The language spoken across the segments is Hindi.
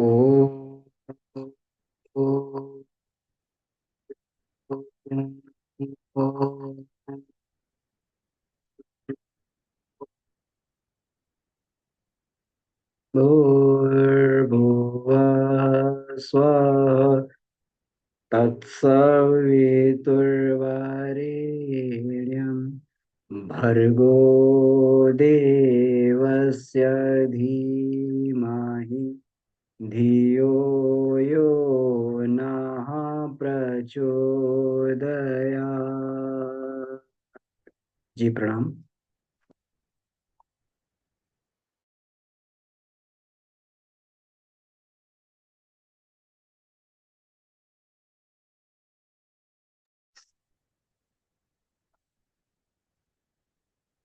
ओ, ओ, भूर्भुवः स्वः तत्सवितुर्वरेण्यं भर्गो देवस्य धीमहि धियो यो नः प्रचोदयात्। जी प्रणाम।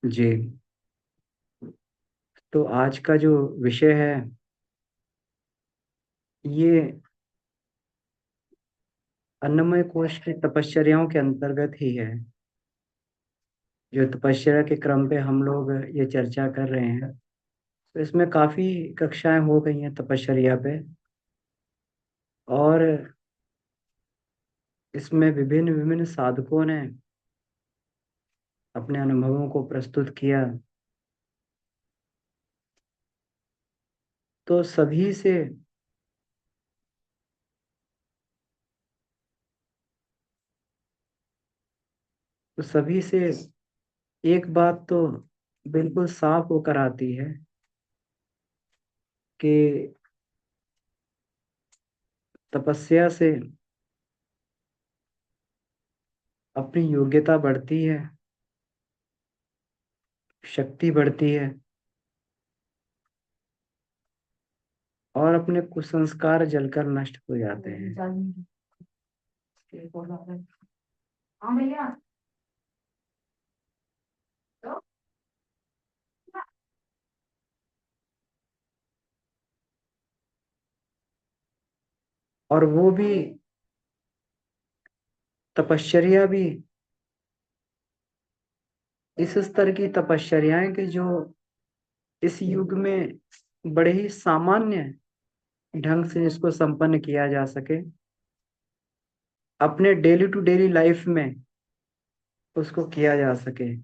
जी, तो आज का जो विषय है ये अन्नमय कोश की तपश्चर्याओं के अंतर्गत ही है। जो तपस्या के क्रम पे हम लोग ये चर्चा कर रहे हैं, तो इसमें काफी कक्षाएं हो गई हैं तपश्चर्या पे। और इसमें विभिन्न विभिन्न साधकों ने अपने अनुभवों को प्रस्तुत किया। तो सभी से तो सभी से एक बात तो बिल्कुल साफ होकर आती है कि तपस्या से अपनी योग्यता बढ़ती है, शक्ति बढ़ती है, और अपने कुसंस्कार जलकर नष्ट हो जाते हैं। और वो भी तपश्चर्या भी इस स्तर की तपश्चर्याएं कि जो इस युग में बड़े ही सामान्य ढंग से इसको संपन्न किया जा सके, अपने डेली टू डेली लाइफ में उसको किया जा सके,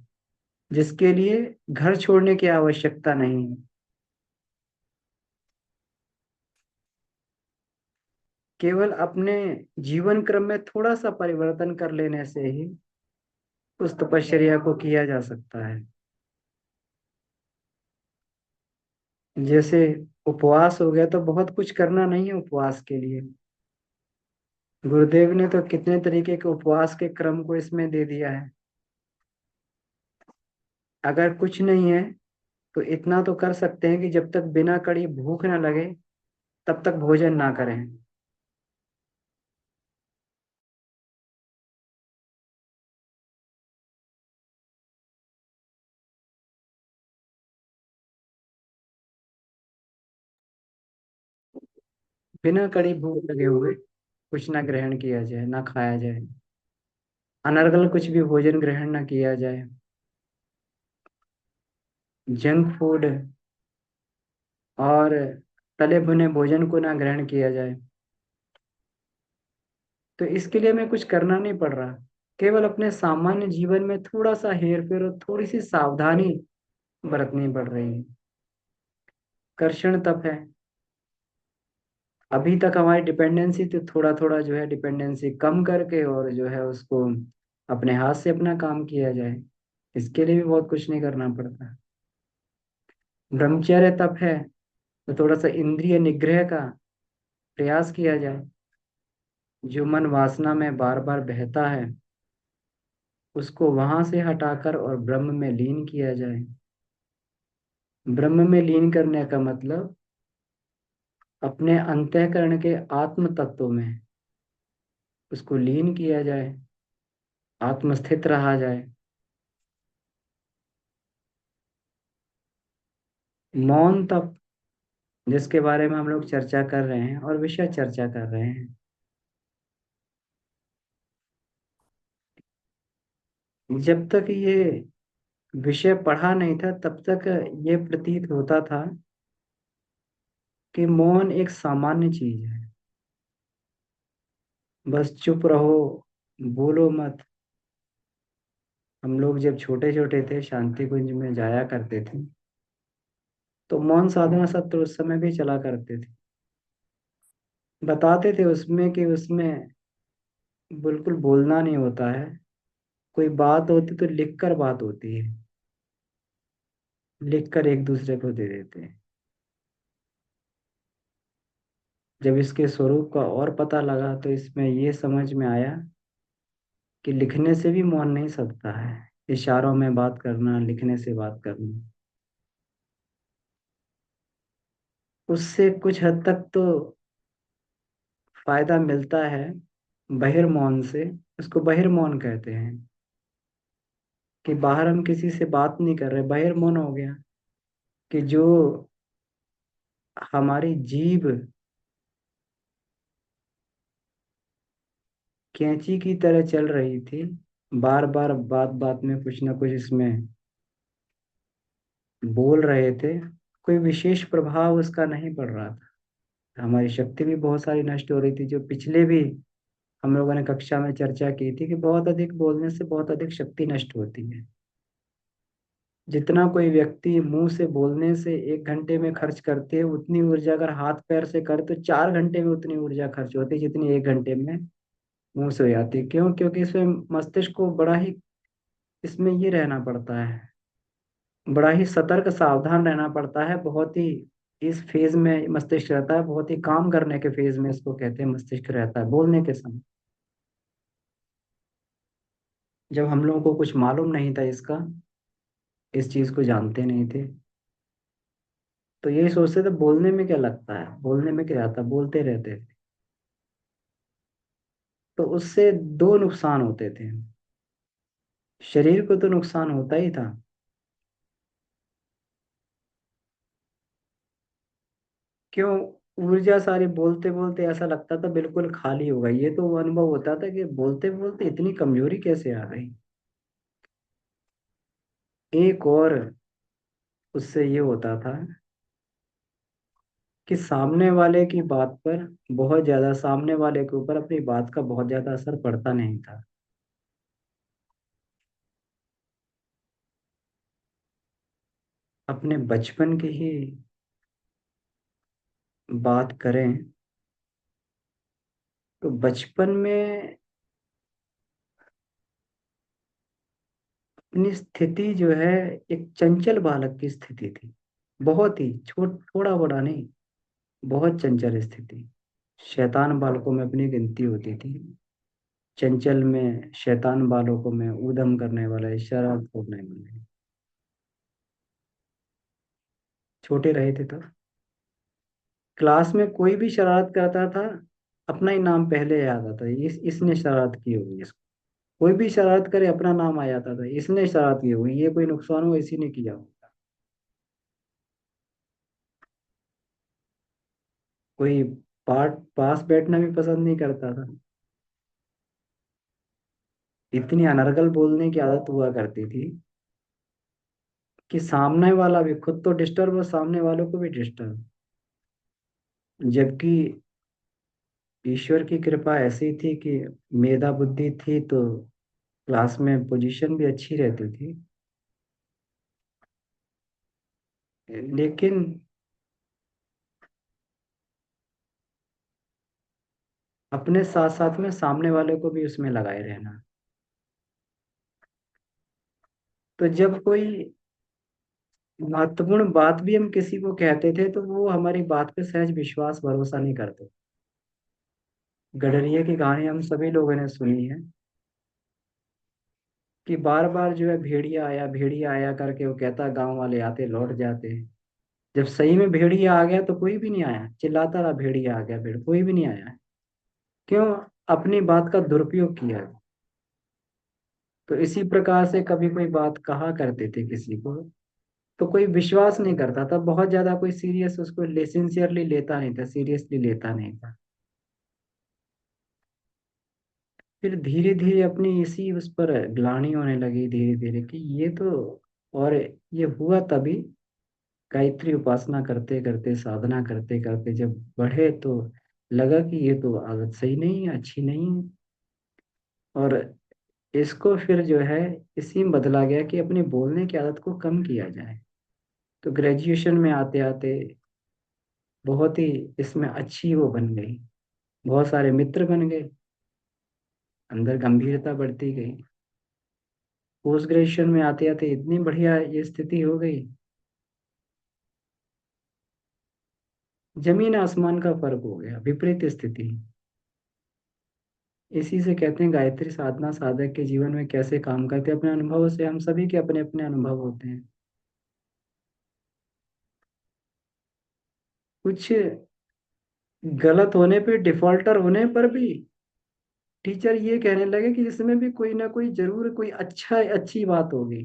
जिसके लिए घर छोड़ने की आवश्यकता नहीं है। केवल अपने जीवन क्रम में थोड़ा सा परिवर्तन कर लेने से ही उस तपश्चर्या को किया जा सकता है। जैसे उपवास हो गया, तो बहुत कुछ करना नहीं है उपवास के लिए। गुरुदेव ने तो कितने तरीके के उपवास के क्रम को इसमें दे दिया है। अगर कुछ नहीं है तो इतना तो कर सकते हैं कि जब तक बिना कड़ी भूख ना लगे तब तक भोजन ना करें। बिना कड़ी भूख लगे हुए कुछ ना ग्रहण किया जाए, ना खाया जाए। अनर्गल कुछ भी भोजन ग्रहण ना किया जाए। जंक फूड और तले भुने भोजन को ना ग्रहण किया जाए। तो इसके लिए हमें कुछ करना नहीं पड़ रहा, केवल अपने सामान्य जीवन में थोड़ा सा हेर फेर और थोड़ी सी सावधानी बरतनी पड़ रही है। कर्षण तप है। अभी तक हमारी डिपेंडेंसी तो थोड़ा थोड़ा जो है डिपेंडेंसी कम करके और जो है उसको अपने हाथ से अपना काम किया जाए। इसके लिए भी बहुत कुछ नहीं करना पड़ता। ब्रह्मचर्य तप है, तो थोड़ा सा इंद्रिय निग्रह का प्रयास किया जाए। जो मन वासना में बार बार बहता है उसको वहां से हटाकर और ब्रह्म में लीन किया जाए। ब्रह्म में लीन करने का मतलब अपने अंतःकरण के आत्म तत्व में उसको लीन किया जाए, आत्मस्थित रहा जाए। मौन तप, जिसके बारे में हम लोग चर्चा कर रहे हैं और विषय चर्चा कर रहे हैं। जब तक ये विषय पढ़ा नहीं था तब तक ये प्रतीत होता था कि मौन एक सामान्य चीज है। बस चुप रहो, बोलो मत। हम लोग जब छोटे छोटे थे, शांति कुंज में जाया करते थे, तो मौन साधना सत्र उस समय भी चला करते थे। बताते थे उसमें कि उसमें बिल्कुल बोलना नहीं होता है। कोई बात होती तो लिख कर बात होती है, लिख कर एक दूसरे को दे देते हैं। जब इसके स्वरूप का और पता लगा तो इसमें ये समझ में आया कि लिखने से भी मौन नहीं सकता है। इशारों में बात करना, लिखने से बात करना, उससे कुछ हद तक तो फायदा मिलता है। बहिर्मौन से, उसको बहिर्मौन कहते हैं, कि बाहर हम किसी से बात नहीं कर रहे, बहिर्मौन हो गया। कि जो हमारी जीभ कैंची की तरह चल रही थी, बार बार बात बात में कुछ ना कुछ इसमें बोल रहे थे, कोई विशेष प्रभाव उसका नहीं पड़ रहा था। हमारी शक्ति भी बहुत सारी नष्ट हो रही थी, जो पिछले भी हम लोगों ने कक्षा में चर्चा की थी कि बहुत अधिक बोलने से बहुत अधिक शक्ति नष्ट होती है। जितना कोई व्यक्ति मुंह से बोलने से 1 घंटे में खर्च करते हैं, उतनी ऊर्जा अगर हाथ पैर से करे तो 4 घंटे में उतनी ऊर्जा खर्च होती है जितनी 1 घंटे में मुंह से हो जाती है। क्यों? क्योंकि इसमें मस्तिष्क को बड़ा ही, इसमें ये रहना पड़ता है, बड़ा ही सतर्क सावधान रहना पड़ता है। बहुत ही इस फेज में मस्तिष्क रहता है, बहुत ही काम करने के फेज में इसको कहते हैं मस्तिष्क रहता है बोलने के समय। जब हम लोगों को कुछ मालूम नहीं था इसका, इस चीज को जानते नहीं थे, तो यही सोचते थे बोलने में क्या लगता है, बोलने में क्या आता है, बोलते रहते थे। तो उससे दो नुकसान होते थे। शरीर को तो नुकसान होता ही था। क्यों? ऊर्जा सारी, बोलते बोलते ऐसा लगता था बिल्कुल खाली होगा। ये तो वो अनुभव होता था कि बोलते बोलते इतनी कमजोरी कैसे आ गई। एक और उससे ये होता था कि सामने वाले की बात पर बहुत ज्यादा, सामने वाले के ऊपर अपनी बात का बहुत ज्यादा असर पड़ता नहीं था। अपने बचपन की ही बात करें तो बचपन में अपनी स्थिति जो है, एक चंचल बालक की स्थिति थी। बहुत ही थोड़ा बड़ा नहीं, बहुत चंचल स्थिति। शैतान बालकों में अपनी गिनती होती थी। चंचल में शैतान बालकों में ऊधम करने वाला, शरारत करने वाले, छोटे रहे थे तो क्लास में कोई भी शरारत करता था, अपना ही नाम पहले याद आता था, इसने शरारत की होगी इसको। कोई भी शरारत करे अपना नाम आ जाता था, इसने शरारत की होगी, ये कोई नुकसान हो इसी ने किया होगा। कोई पास बैठना भी पसंद नहीं करता था। इतनी अनर्गल बोलने की आदत हुआ करती थी कि सामने वाला भी खुद तो डिस्टर्ब और सामने वालों को भी डिस्टर्ब। जबकि ईश्वर की कृपा ऐसी थी कि मेधा बुद्धि थी, तो क्लास में पोजीशन भी अच्छी रहती थी। लेकिन अपने साथ साथ में सामने वाले को भी उसमें लगाए रहना। तो जब कोई महत्वपूर्ण बात भी हम किसी को कहते थे तो वो हमारी बात पे सहज विश्वास भरोसा नहीं करते। गडरिये की कहानी हम सभी लोगों ने सुनी है कि बार बार जो है भेड़िया आया करके वो कहता, गांव वाले आते लौट जाते। जब सही में भेड़िया आ गया तो कोई भी नहीं आया, चिल्लाता रहा भेड़िया आ गया, भेड़ कोई भी नहीं आया। क्यों? अपनी बात का दुरुपयोग किया। तो इसी प्रकार से कभी कोई बात कहा करते थे किसी को, तो कोई विश्वास नहीं करता था, बहुत ज्यादा कोई सीरियस उसको सिंसियरली लेता नहीं था, सीरियसली लेता नहीं था। फिर धीरे धीरे अपनी इसी उस पर ग्लानि होने लगी, धीरे धीरे कि ये तो, और ये हुआ तभी गायत्री उपासना करते करते, साधना करते करते जब बढ़े तो लगा कि ये तो आदत सही नहीं है, अच्छी नहीं है। और इसको फिर जो है इसी में बदला गया कि अपने बोलने की आदत को कम किया जाए। तो ग्रेजुएशन में आते आते बहुत ही इसमें अच्छी वो बन गई, बहुत सारे मित्र बन गए, अंदर गंभीरता बढ़ती गई। पोस्ट ग्रेजुएशन में आते आते इतनी बढ़िया ये स्थिति हो गई, जमीन आसमान का फर्क हो गया, विपरीत स्थिति। इसी से कहते हैं गायत्री साधना साधक के जीवन में कैसे काम करते हैं, अपने अनुभवों से। हम सभी के अपने अपने अनुभव होते हैं। कुछ गलत होने पे, डिफॉल्टर होने पर भी टीचर ये कहने लगे कि इसमें भी कोई ना कोई जरूर कोई अच्छी बात होगी।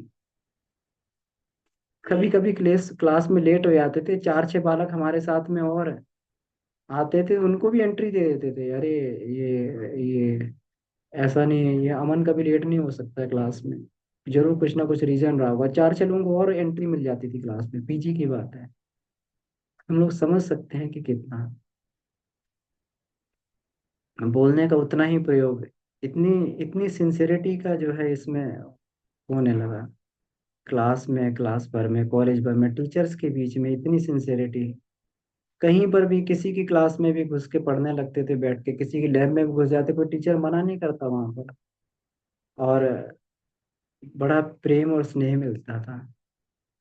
कभी कभी क्लास क्लास में लेट हो जाते थे, चार छह बालक हमारे साथ में और आते थे, उनको भी एंट्री दे देते थे। अरे ये ऐसा नहीं है, ये अमन कभी लेट नहीं हो सकता है क्लास में, जरूर कुछ ना कुछ रीजन रहा होगा। चार छह लोगों को और एंट्री मिल जाती थी क्लास में, पीजी की बात है। हम लोग समझ सकते हैं कि कितना बोलने का उतना ही प्रयोग, इतनी इतनी सिंसियरिटी का जो है इसमें होने लगा। क्लास में, क्लास भर में, कॉलेज भर में, टीचर्स के बीच में इतनी सिंसियरिटी। कहीं पर भी किसी की क्लास में भी घुस के पढ़ने लगते थे, बैठ के किसी की लैब में भी घुस जाते, कोई टीचर मना नहीं करता वहां पर। और बड़ा प्रेम और स्नेह मिलता था।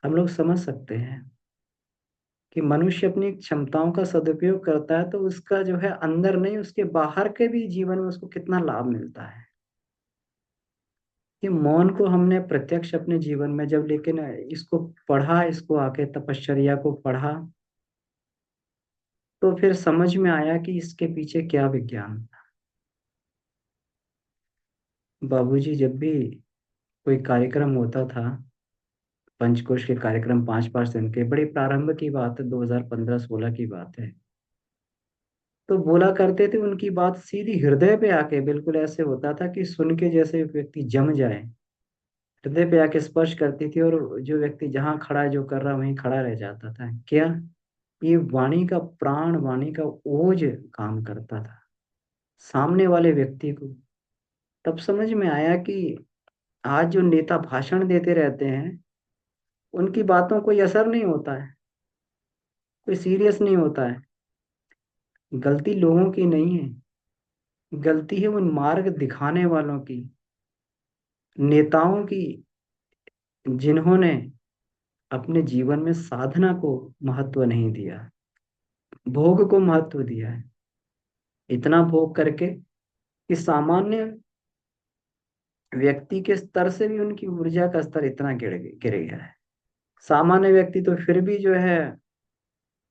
हम लोग समझ सकते हैं कि मनुष्य अपनी क्षमताओं का सदुपयोग करता है तो उसका जो है अंदर नहीं, उसके बाहर के भी जीवन में उसको कितना लाभ मिलता है। ये मौन को हमने प्रत्यक्ष अपने जीवन में जब, लेकिन इसको पढ़ा, इसको आके तपश्चर्या को पढ़ा, तो फिर समझ में आया कि इसके पीछे क्या विज्ञान। बाबूजी जब भी कोई कार्यक्रम होता था, पंचकोश के कार्यक्रम 5 5 दिन के, बड़ी प्रारंभ की बात है, 2015-16 की बात है, तो बोला करते थे उनकी बात सीधी हृदय पे आके, बिल्कुल ऐसे होता था कि सुन के जैसे व्यक्ति जम जाए, हृदय पे आके स्पर्श करती थी, और जो व्यक्ति जहाँ खड़ा है, जो कर रहा है वहीं खड़ा रह जाता था। क्या ये वाणी का प्राण, वाणी का ओज काम करता था सामने वाले व्यक्ति को। तब समझ में आया कि आज जो नेता भाषण देते रहते हैं, उनकी बातों कोई असर नहीं होता है, कोई सीरियस नहीं होता है। गलती लोगों की नहीं है, गलती है उन मार्ग दिखाने वालों की, नेताओं की, जिन्होंने अपने जीवन में साधना को महत्व नहीं दिया, भोग को महत्व दिया है। इतना भोग करके कि सामान्य व्यक्ति के स्तर से भी उनकी ऊर्जा का स्तर इतना गिर गया है। सामान्य व्यक्ति तो फिर भी जो है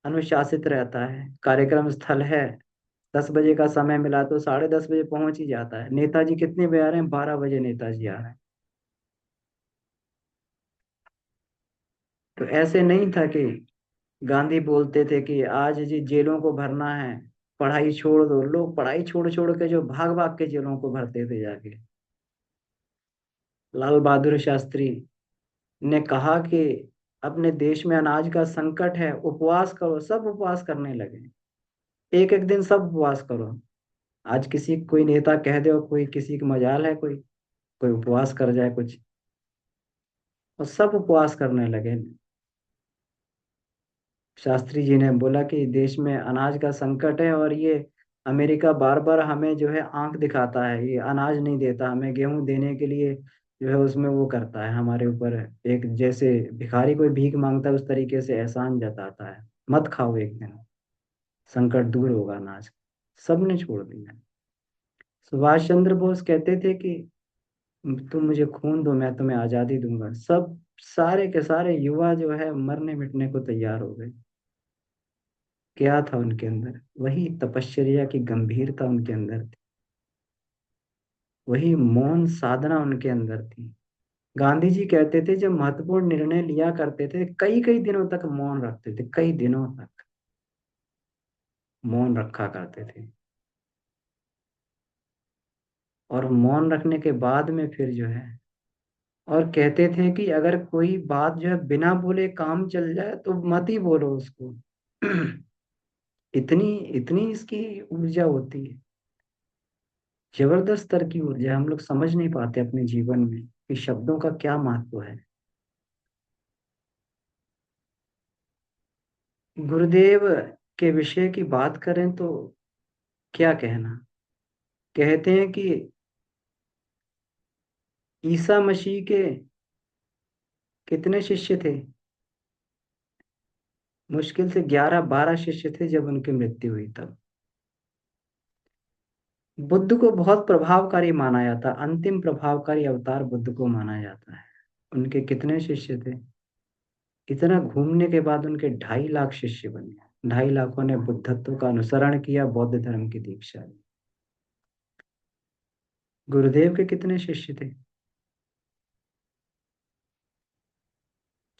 अनुशासित रहता है, कार्यक्रम स्थल है, 10 बजे का समय मिला तो 10:30 बजे पहुंच ही जाता है। नेताजी कितने बजे आ रहे हैं? 12 बजे नेताजी आ रहे हैं। तो ऐसे नहीं था कि गांधी बोलते थे कि आज जी जेलों को भरना है, पढ़ाई छोड़ दो। लोग पढ़ाई छोड़ छोड़ के जो भाग भाग के जेलों को भरते थे जाके। लाल बहादुर शास्त्री ने कहा कि अपने देश में अनाज का संकट है, उपवास करो। सब उपवास करने लगे, एक एक दिन सब उपवास करो। आज किसी कोई नेता कह दे, और कोई किसी की मजाल है, कोई कोई उपवास कर जाए कुछ, और सब उपवास करने लगे। शास्त्री जी ने बोला कि देश में अनाज का संकट है, और ये अमेरिका बार बार हमें जो है आंख दिखाता है, ये अनाज नहीं देता हमें, गेहूं देने के लिए जो है उसमें वो करता है हमारे ऊपर, एक जैसे भिखारी कोई भीख मांगता है उस तरीके से एहसान जताता है। मत खाओ, एक दिन संकट दूर होगा अनाज। सबने छोड़ दिया। सुभाष चंद्र बोस कहते थे कि तुम मुझे खून दो, मैं तुम्हें आजादी दूंगा। सब सारे के सारे युवा जो है मरने मिटने को तैयार हो गए। क्या था उनके अंदर? वही तपश्चर्या की गंभीरता उनके अंदर थी, वही मौन साधना उनके अंदर थी। गांधी जी कहते थे जब महत्वपूर्ण निर्णय लिया करते थे, कई कई दिनों तक मौन रखते थे, कई दिनों तक मौन रखा करते थे। और मौन रखने के बाद में फिर जो है और कहते थे कि अगर कोई बात जो है बिना बोले काम चल जाए तो मत ही बोलो उसको। इतनी इतनी इसकी ऊर्जा होती है, जबरदस्त स्तर की ऊर्जा। हम लोग समझ नहीं पाते अपने जीवन में कि शब्दों का क्या महत्व है। गुरुदेव के विषय की बात करें तो क्या कहना। कहते हैं कि ईसा मसीह के कितने शिष्य थे? मुश्किल से 11-12 शिष्य थे जब उनकी मृत्यु हुई तब। बुद्ध को बहुत प्रभावकारी माना जाता, अंतिम प्रभावकारी अवतार बुद्ध को माना जाता है। उनके कितने शिष्य थे? इतना घूमने के बाद उनके 2.5 लाख शिष्य बने। 2.5 लाखों ने बुद्धत्व का अनुसरण किया, बौद्ध धर्म की दीक्षा ली। गुरुदेव के कितने शिष्य थे?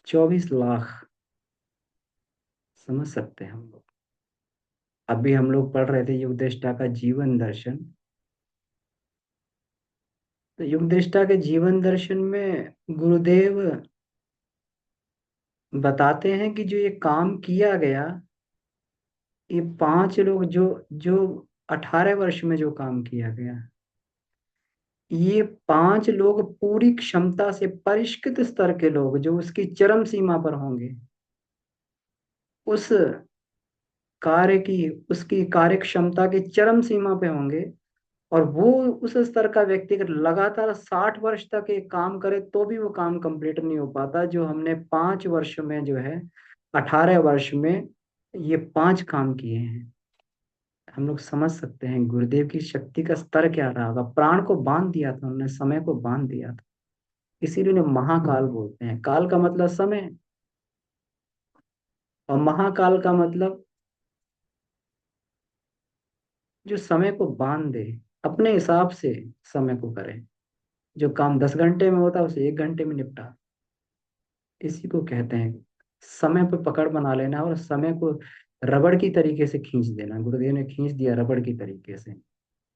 24 लाख। समझ सकते हैं हम लोग। अभी हम लोग पढ़ रहे थे युगदृष्टा का जीवन दर्शन। तो युगदृष्टा के जीवन दर्शन में गुरुदेव बताते हैं कि जो ये काम किया गया, ये 5 लोग जो जो 18 वर्ष में जो काम किया गया, ये 5 लोग पूरी क्षमता से परिष्कृत स्तर के लोग जो उसकी चरम सीमा पर होंगे, उस कार्य की उसकी कार्य क्षमता की चरम सीमा पे होंगे। और वो उस स्तर का व्यक्ति अगर लगातार 60 वर्ष तक एक काम करे तो भी वो काम कंप्लीट नहीं हो पाता जो हमने 5 वर्ष में जो है, 18 वर्ष में ये 5 काम किए हैं। हम लोग समझ सकते हैं गुरुदेव की शक्ति का स्तर क्या रहा होगा। प्राण को बांध दिया था उन्होंने, समय को बांध दिया था। इसीलिए उन्हें महाकाल बोलते हैं। काल का मतलब समय, और महाकाल का मतलब जो समय को बांध दे, अपने हिसाब से समय को करे। जो काम 10 घंटे में होता है उसे 1 घंटे में निपटा। इसी को कहते हैं समय पर पकड़ बना लेना, और समय को रबड़ की तरीके से खींच देना। गुरुदेव ने खींच दिया रबड़ की तरीके से।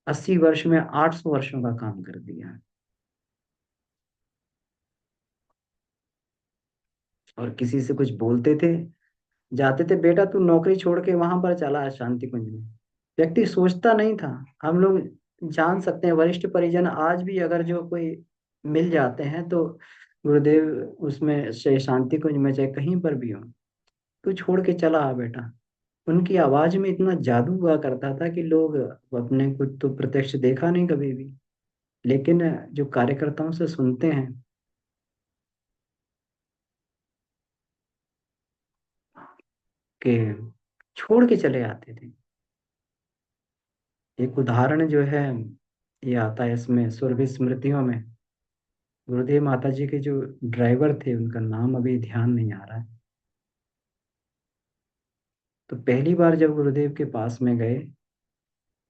80 वर्ष में 800 वर्षों का काम कर दिया। और किसी से कुछ बोलते थे, जाते थे, बेटा तू नौकरी छोड़ के वहां पर चला शांति कुंज में। व्यक्ति सोचता नहीं था। हम लोग जान सकते हैं वरिष्ठ परिजन आज भी अगर जो कोई मिल जाते हैं तो गुरुदेव उसमें से शांति कुंज में चाहे कहीं पर भी हो, तू छोड़ के चला आ बेटा। उनकी आवाज में इतना जादू हुआ करता था कि लोग अपने को तो प्रत्यक्ष देखा नहीं कभी भी, लेकिन जो कार्यकर्ताओं से सुनते हैं कि छोड़ के चले आते थे। एक उदाहरण जो है ये आता है इसमें सुरभि स्मृतियों में। गुरुदेव माता जी के जो ड्राइवर थे उनका नाम अभी ध्यान नहीं आ रहा है। तो पहली बार जब गुरुदेव के पास में गए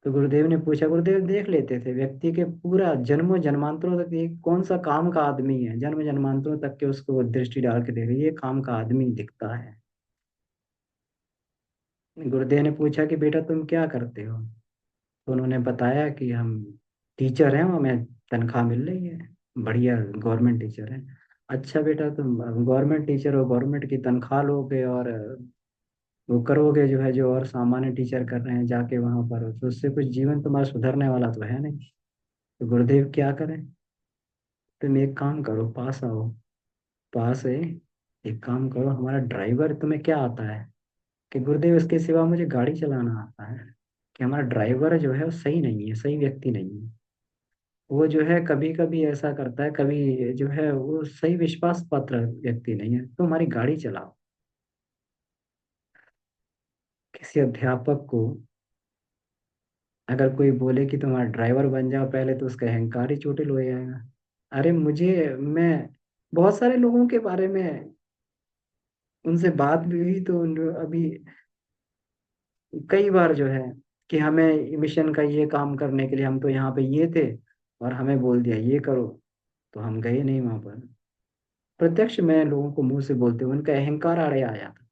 तो गुरुदेव ने पूछा, गुरुदेव देख लेते थे व्यक्ति के पूरा जन्मों जन्मांतरों तक ये कौन सा काम का आदमी है, जन्म जन्मांतरों तक के उसको वो दृष्टि डाल के देखे, ये काम का आदमी दिखता है। गुरुदेव ने पूछा कि बेटा तुम क्या करते हो? तो उन्होंने बताया कि हम टीचर हैं, हमें तनख्वाह मिल रही है, बढ़िया गवर्नमेंट टीचर है। अच्छा बेटा तुम गवर्नमेंट टीचर हो, गवर्नमेंट की तनख्वाह लोगे और वो करोगे जो है जो और सामान्य टीचर कर रहे हैं जाके वहां पर, तो उससे कुछ जीवन तुम्हारा सुधरने वाला तो है नहीं। तो गुरुदेव क्या करें? तुम एक काम करो, पास आओ। पास है, एक काम करो, हमारा ड्राइवर तुम्हें क्या आता है? कि गुरुदेव इसके सिवा मुझे गाड़ी चलाना आता है। कि हमारा ड्राइवर जो है वो सही नहीं है, सही व्यक्ति नहीं है। वो जो है कभी कभी ऐसा करता है, कभी जो है वो सही विश्वास पात्र व्यक्ति नहीं है, तो हमारी गाड़ी चलाओ। किसी अध्यापक को अगर कोई बोले कि तुम्हारा ड्राइवर बन जाओ पहले, तो उसका अहंकार ही चोटिल हो जाएगा। अरे मैं बहुत सारे लोगों के बारे में उनसे बात भी हुई तो अभी कई बार जो है कि हमें मिशन का ये काम करने के लिए हम तो यहाँ पे ये थे, और हमें बोल दिया ये करो, तो हम गए नहीं वहां पर। प्रत्यक्ष मैं लोगों को मुंह से बोलते हुए उनका अहंकार आड़े आ जाता था।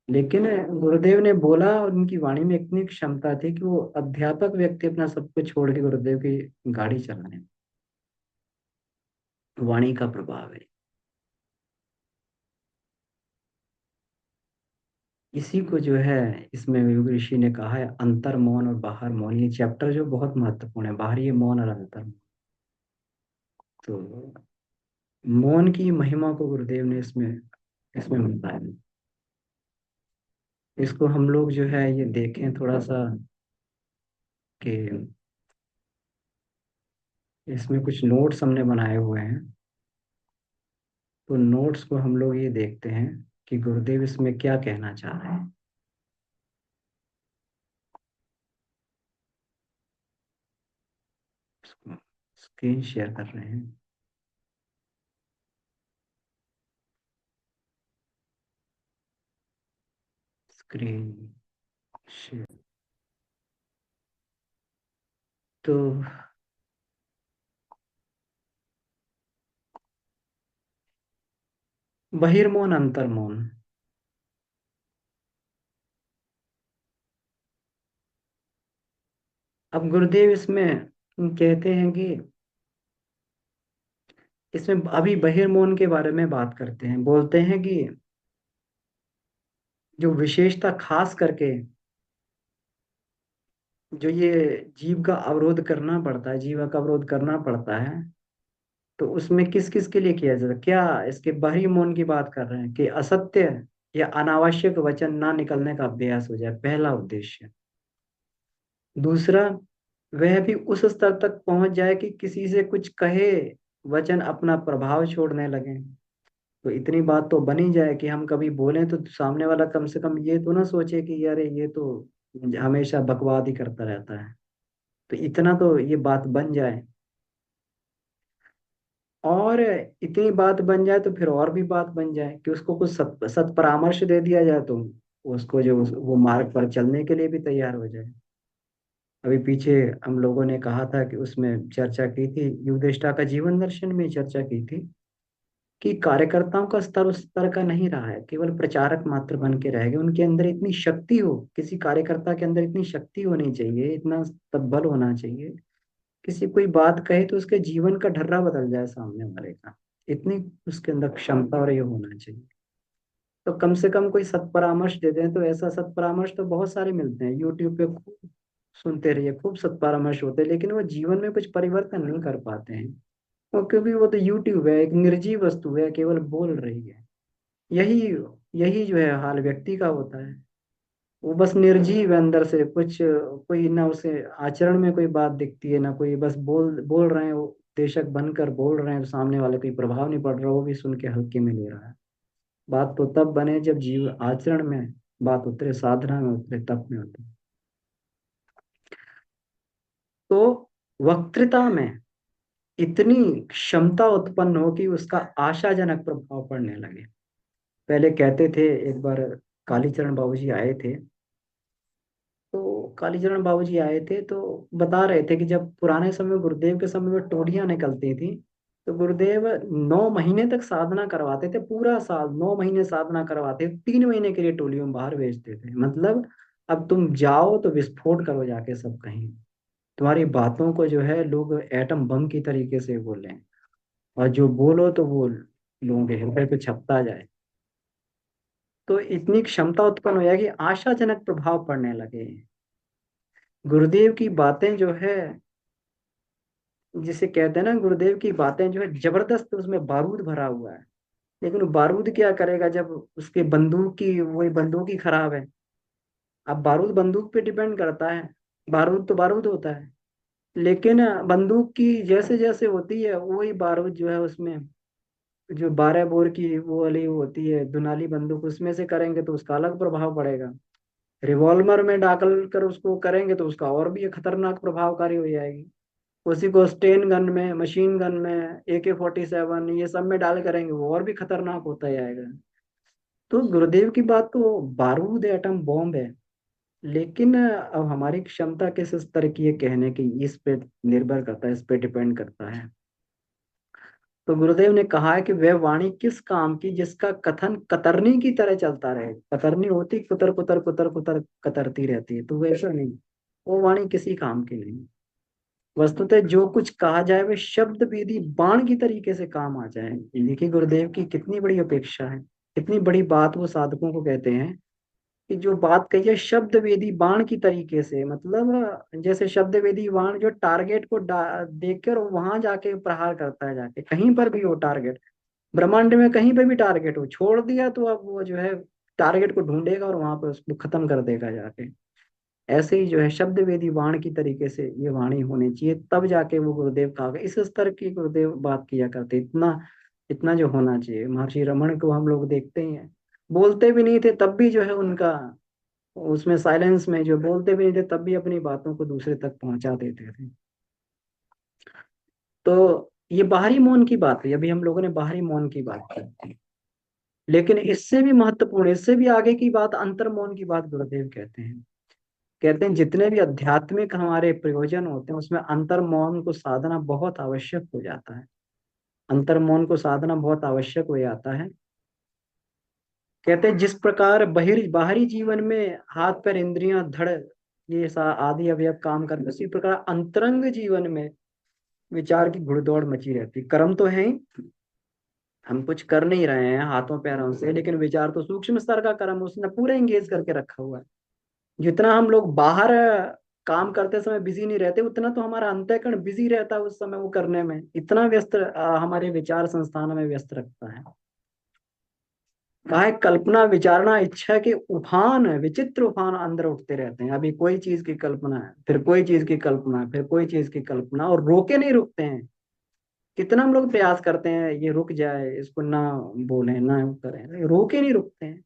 लेकिन गुरुदेव ने बोला और उनकी वाणी में इतनी क्षमता थी कि वो अध्यापक व्यक्ति अपना सब कुछ छोड़ के गुरुदेव की गाड़ी चलाने। वाणी का प्रभाव है। इसी को जो है, इसमें योग ऋषि ने कहा है अंतर मौन और बाहर मौन, ये चैप्टर जो बहुत महत्वपूर्ण है, बाहरी मौन और अंतर मौन। तो मौन की महिमा को गुरुदेव ने इसमें इसमें बताया। इसको हम लोग जो है ये देखें थोड़ा सा कि इसमें कुछ नोट्स हमने बनाए हुए हैं। तो नोट्स को हम लोग ये देखते हैं कि गुरुदेव इसमें क्या कहना चाह रहे हैं। इसको स्क्रीन शेयर कर रहे हैं। Screen share. तो बहिर्मौन अंतर्मौन। अब गुरुदेव इसमें कहते हैं कि इसमें अभी बहिर्मौन के बारे में बात करते हैं, बोलते हैं कि जो विशेषता खास करके जो ये जीव का अवरोध करना पड़ता है, जीवा का अवरोध करना पड़ता है, तो उसमें किस किस के लिए किया जाता है, क्या इसके बाहरी मौन की बात कर रहे हैं कि असत्य या अनावश्यक वचन ना निकलने का अभ्यास हो जाए, पहला उद्देश्य। दूसरा, वह भी उस स्तर तक पहुंच जाए कि किसी से कुछ कहे वचन अपना प्रभाव छोड़ने लगे। तो इतनी बात तो बन ही जाए कि हम कभी बोलें तो सामने वाला कम से कम ये तो ना सोचे कि यार ये तो हमेशा बकवाद ही करता रहता है। तो इतना तो ये बात बन जाए। और इतनी बात बन जाए तो फिर और भी बात बन जाए कि उसको कुछ सत परामर्श दे दिया जाए, तो उसको जो वो मार्ग पर चलने के लिए भी तैयार हो जाए। अभी पीछे हम लोगों ने कहा था कि उसमें चर्चा की थी, युधिष्ठिर का जीवन दर्शन में चर्चा की थी कि कार्यकर्ताओं का स्तर उस स्तर का नहीं रहा है, केवल प्रचारक मात्र बन के रह गए। उनके अंदर इतनी शक्ति हो, किसी कार्यकर्ता के अंदर इतनी शक्ति होनी चाहिए, इतना तत्बल होना चाहिए, किसी कोई बात कहे तो उसके जीवन का ढर्रा बदल जाए सामने वाले का। इतनी उसके अंदर क्षमता और ये होना चाहिए। तो कम से कम कोई सत्परामर्श दे दें, तो ऐसा सत्परामर्श तो बहुत सारे मिलते हैं यूट्यूब पे, खूब सुनते रहिए, खूब सत्परामर्श होते हैं, लेकिन वो जीवन में कुछ परिवर्तन नहीं कर पाते हैं। वो क्योंकि वो तो यूट्यूब है, एक निर्जीव वस्तु है, केवल बोल रही है। यही यही जो है हाल व्यक्ति का होता है। वो बस निर्जीव है, अंदर से कुछ कोई ना उसे आचरण में कोई बात दिखती है ना कोई, बस बोल बोल रहे हैं, वो देशक बनकर बोल रहे हैं, तो सामने वाले कोई प्रभाव नहीं पड़ रहा, वो भी सुन के हल्के में ले रहा है। बात तो तब बने जब जीव आचरण में, बात उतरे साधना में, उतरे तप में उतरे। तो वक्तृता में इतनी क्षमता उत्पन्न हो कि उसका आशाजनक प्रभाव पड़ने लगे। पहले कहते थे, एक बार कालीचरण बाबूजी आए थे, तो कालीचरण बाबूजी आए थे तो बता रहे थे कि जब पुराने समय गुरुदेव के समय में टोलियां निकलती थी, तो गुरुदेव 9 महीने तक साधना करवाते थे, पूरा साल 9 महीने साधना करवाते, 3 महीने के लिए टोलियों में बाहर भेजते थे। मतलब अब तुम जाओ तो विस्फोट करो जाके सब कहीं, तुम्हारी बातों को जो है लोग एटम बम की तरीके से बोलें, और जो बोलो तो वो लोगों के हृदय पे छपता जाए। तो इतनी क्षमता उत्पन्न हो जाए कि आशाजनक प्रभाव पड़ने लगे। गुरुदेव की बातें जो है, जिसे कहते हैं ना, गुरुदेव की बातें जो है जबरदस्त, उसमें बारूद भरा हुआ है। लेकिन वो बारूद क्या करेगा जब उसके बंदूक की, वही बंदूक ही खराब है। अब बारूद बंदूक पे डिपेंड करता है, बारूद तो बारूद होता है, लेकिन बंदूक की जैसे जैसे होती है वही बारूद जो है उसमें, जो 12 बोर की वो वाली होती है दुनाली बंदूक, उसमें से करेंगे तो उसका अलग प्रभाव पड़ेगा। रिवॉल्वर में डाल कर उसको करेंगे तो उसका और भी खतरनाक प्रभावकारी हो जाएगी। उसी को स्टेन गन में, मशीन गन में, AK-47 ये सब में डाल करेंगे, वो और भी खतरनाक होता जाएगा। तो गुरुदेव की बात तो बारूद एटम बॉम्ब है। लेकिन अब हमारी क्षमता किस स्तर की है कहने की, इस पे निर्भर करता है, इस पे डिपेंड करता है। तो गुरुदेव ने कहा है कि वह वाणी किस काम की जिसका कथन कतरनी की तरह चलता रहे। कतरनी होती कुतर कुतर कुतर कुतर कतरती रहती है, तो वैसा नहीं, वो वाणी किसी काम की नहीं। वस्तुतः जो कुछ कहा जाए वह शब्द वेदी बाण की तरीके से काम आ जाए। देखिए गुरुदेव की कितनी बड़ी अपेक्षा है, कितनी बड़ी बात वो साधकों को कहते हैं कि जो बात कही है शब्द वेदी बाण की तरीके से, मतलब जैसे शब्द वेदी बाण जो टारगेट को देखकर वहां जाके प्रहार करता है, जाके कहीं पर भी हो टारगेट, ब्रह्मांड में कहीं पे भी टारगेट हो, छोड़ दिया तो अब वो जो है टारगेट को ढूंढेगा और वहां पे उसको खत्म कर देगा जाके। ऐसे ही जो है शब्द वेदी वाण की तरीके से ये वाणी होनी चाहिए, तब जाके वो गुरुदेव कहा गया। इस स्तर की गुरुदेव बात किया करते, इतना इतना जो होना चाहिए। महर्षि रमण को हम लोग देखते ही हैं, बोलते भी नहीं थे तब भी जो है उनका उसमें साइलेंस में, जो बोलते भी नहीं थे तब भी अपनी बातों को दूसरे तक पहुंचा देते थे। तो ये बाहरी मौन की बात है, अभी हम लोगों ने बाहरी मौन की बात की, लेकिन इससे भी महत्वपूर्ण, इससे भी आगे की बात अंतर मौन की बात गुरुदेव कहते हैं। कहते हैं जितने भी आध्यात्मिक हमारे प्रयोजन होते हैं उसमें अंतर मौन को साधना बहुत आवश्यक हो जाता है। अंतर मौन को साधना बहुत आवश्यक हो जाता है। कहते हैं जिस प्रकार बाहरी जीवन में हाथ पैर इंद्रियां धड़ ये आदि अवयव काम करते, उसी प्रकार अंतरंग जीवन में विचार की घुड़दौड़ मची रहती। कर्म तो है ही, हम कुछ कर नहीं रहे हैं हाथों पैरों से, लेकिन विचार तो सूक्ष्म स्तर का कर्म उसने पूरा एंगेज करके रखा हुआ है। जितना हम लोग बाहर काम करते समय बिजी नहीं रहते, उतना तो हमारा अंतःकरण बिजी रहता है उस समय वो करने में, इतना व्यस्त हमारे विचार संस्थान में व्यस्त रखता है। कहा है कल्पना विचारना इच्छा के उफान, विचित्र उफान अंदर उठते रहते हैं। अभी कोई चीज की कल्पना है, फिर कोई चीज की कल्पना है, फिर कोई चीज की कल्पना, और रोके नहीं रुकते हैं। कितना हम लोग प्रयास करते हैं ये रुक जाए, इसको ना बोले ना करें, रोके नहीं रुकते हैं।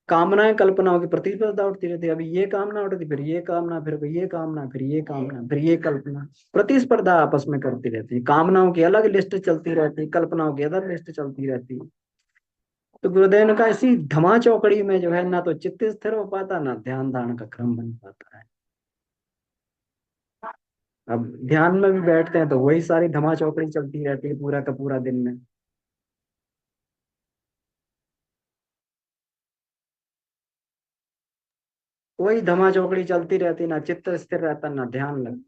कामनाएं कल्पनाओं की प्रतिस्पर्धा उठती रहती है, अभी ये कामना उठती, फिर ये कामना, फिर ये कामना, फिर ये कामना, फिर ये कल्पना, प्रतिस्पर्धा आपस में करती रहती है। कामनाओं की अलग लिस्ट चलती रहती है, कल्पनाओं की अलग लिस्ट चलती रहती है। तो गुरुदेव ने कहा इसी धमा चौकड़ी में जो है ना तो चित्त स्थिर हो पाता, ना ध्यान धारण का क्रम बन पाता है। अब ध्यान में भी बैठते हैं तो वही सारी धमा चौकड़ी चलती रहती है पूरा का पूरा दिन में। वही धमा चौकड़ी चलती रहती, ना चित्त स्थिर रहता, ना ध्यान लगता।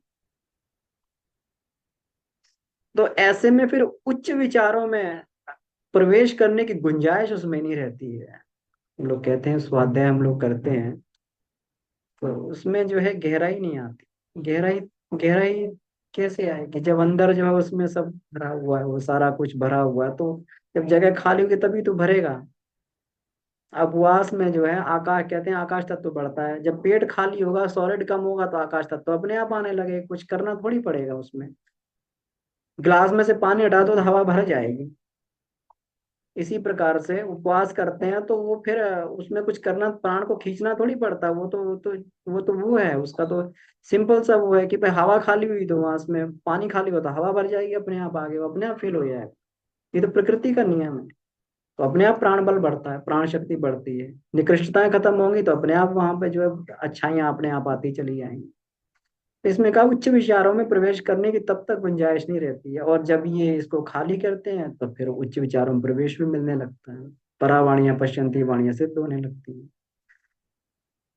तो ऐसे में फिर उच्च विचारों में प्रवेश करने की गुंजाइश उसमें नहीं रहती है। हम लोग कहते हैं स्वाध्याय हम लोग करते हैं तो उसमें जो है गहराई नहीं आती। गहराई गहराई कैसे आएगी जब अंदर जो है उसमें सब भरा हुआ है, वो सारा कुछ भरा हुआ है, तो जब जगह खाली होगी तभी तो भरेगा। उपवास में जो है आकाश, कहते हैं आकाश तत्व बढ़ता है, जब पेट खाली होगा सॉलिड कम होगा तो आकाश तत्व अपने आप आने लगे, कुछ करना थोड़ी पड़ेगा उसमें। गिलास में से पानी हटा दो तो हवा भर जाएगी। इसी प्रकार से उपवास करते हैं तो वो फिर उसमें कुछ करना, प्राण को खींचना थोड़ी पड़ता, वो है उसका तो सिंपल सा वो है कि भाई हवा खाली हुई तो वहां में पानी खाली होता, हवा भर जाएगी अपने आप, आगे वो अपने आप फील हो जाएगा। ये तो प्रकृति का नियम है। तो अपने आप प्राण बल बढ़ता है, प्राण शक्ति बढ़ती है, निकृष्टताएं खत्म होंगी तो अपने आप वहां पे जो है अच्छाइयां अपने आप आती चली जाएंगी। तो इसमें कहा उच्च विचारों में प्रवेश करने की तब तक गुंजाइश नहीं रहती है, और जब ये इसको खाली करते हैं तो फिर उच्च विचारों में प्रवेश भी मिलने लगता है। परावाणियां पश्यंती वाणियां सिद्ध होने लगती है।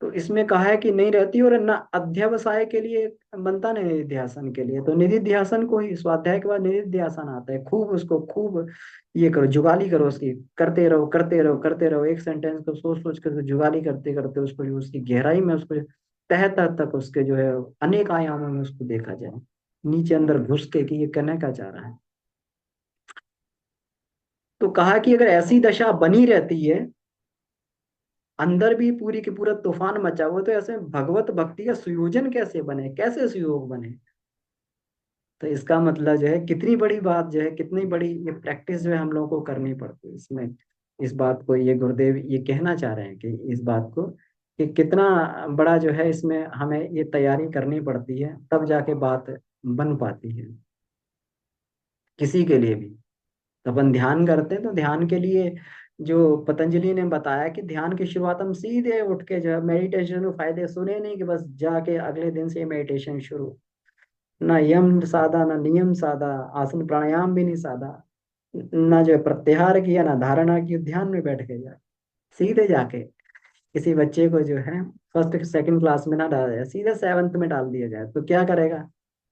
तो इसमें कहा है कि नहीं रहती, और ना अध्यवसाय के लिए बनता, नहीं निधिध्यासन के लिए। तो निधिध्यासन को ही स्वाध्याय के बाद निधिध्यासन आता है, खूब उसको खूब ये करो, जुगाली करो उसकी, करते रहो करते रहो करते रहो, एक सेंटेंस को सोच सोच कर जुगाली करते करते उसको जो उसकी गहराई में उसको तह तह तक उसके जो है अनेक आयामों में उसको देखा जाए, नीचे अंदर घुस के कि ये कहने का चाह रहा है। तो कहा कि अगर ऐसी दशा बनी रहती है, अंदर भी पूरी की पूरा तूफान मचा हुआ, तो ऐसे भगवत भक्ति का सुयोजन कैसे बने, कैसे सुयोग बने। तो इसका मतलब जो है कितनी बड़ी बात जो है, कितनी बड़ी ये प्रैक्टिस जो है हम लोगों को करनी पड़ती है इसमें। इस बात को ये गुरुदेव ये कहना चाह रहे हैं कि इस बात को कि कितना बड़ा जो है इसमें हमें ये तैयारी करनी पड़ती है, तब जाके बात बन पाती है किसी के लिए भी। तो अपन ध्यान करते हैं तो ध्यान के लिए जो पतंजलि ने बताया कि ध्यान की शुरुआत हम सीधे उठ के जो है मेडिटेशन के फायदे सुने नहीं कि बस जाके अगले दिन से मेडिटेशन शुरू, ना यम साधा ना नियम साधा, आसन प्राणायाम भी नहीं साधा, ना जो है प्रत्याहार किया ना धारणा की, ध्यान में बैठ के जाए सीधे जाके किसी बच्चे को जो है फर्स्ट सेकंड क्लास में ना डाला जाए, सीधे सेवन्थ में डाल दिया जाए, तो क्या करेगा?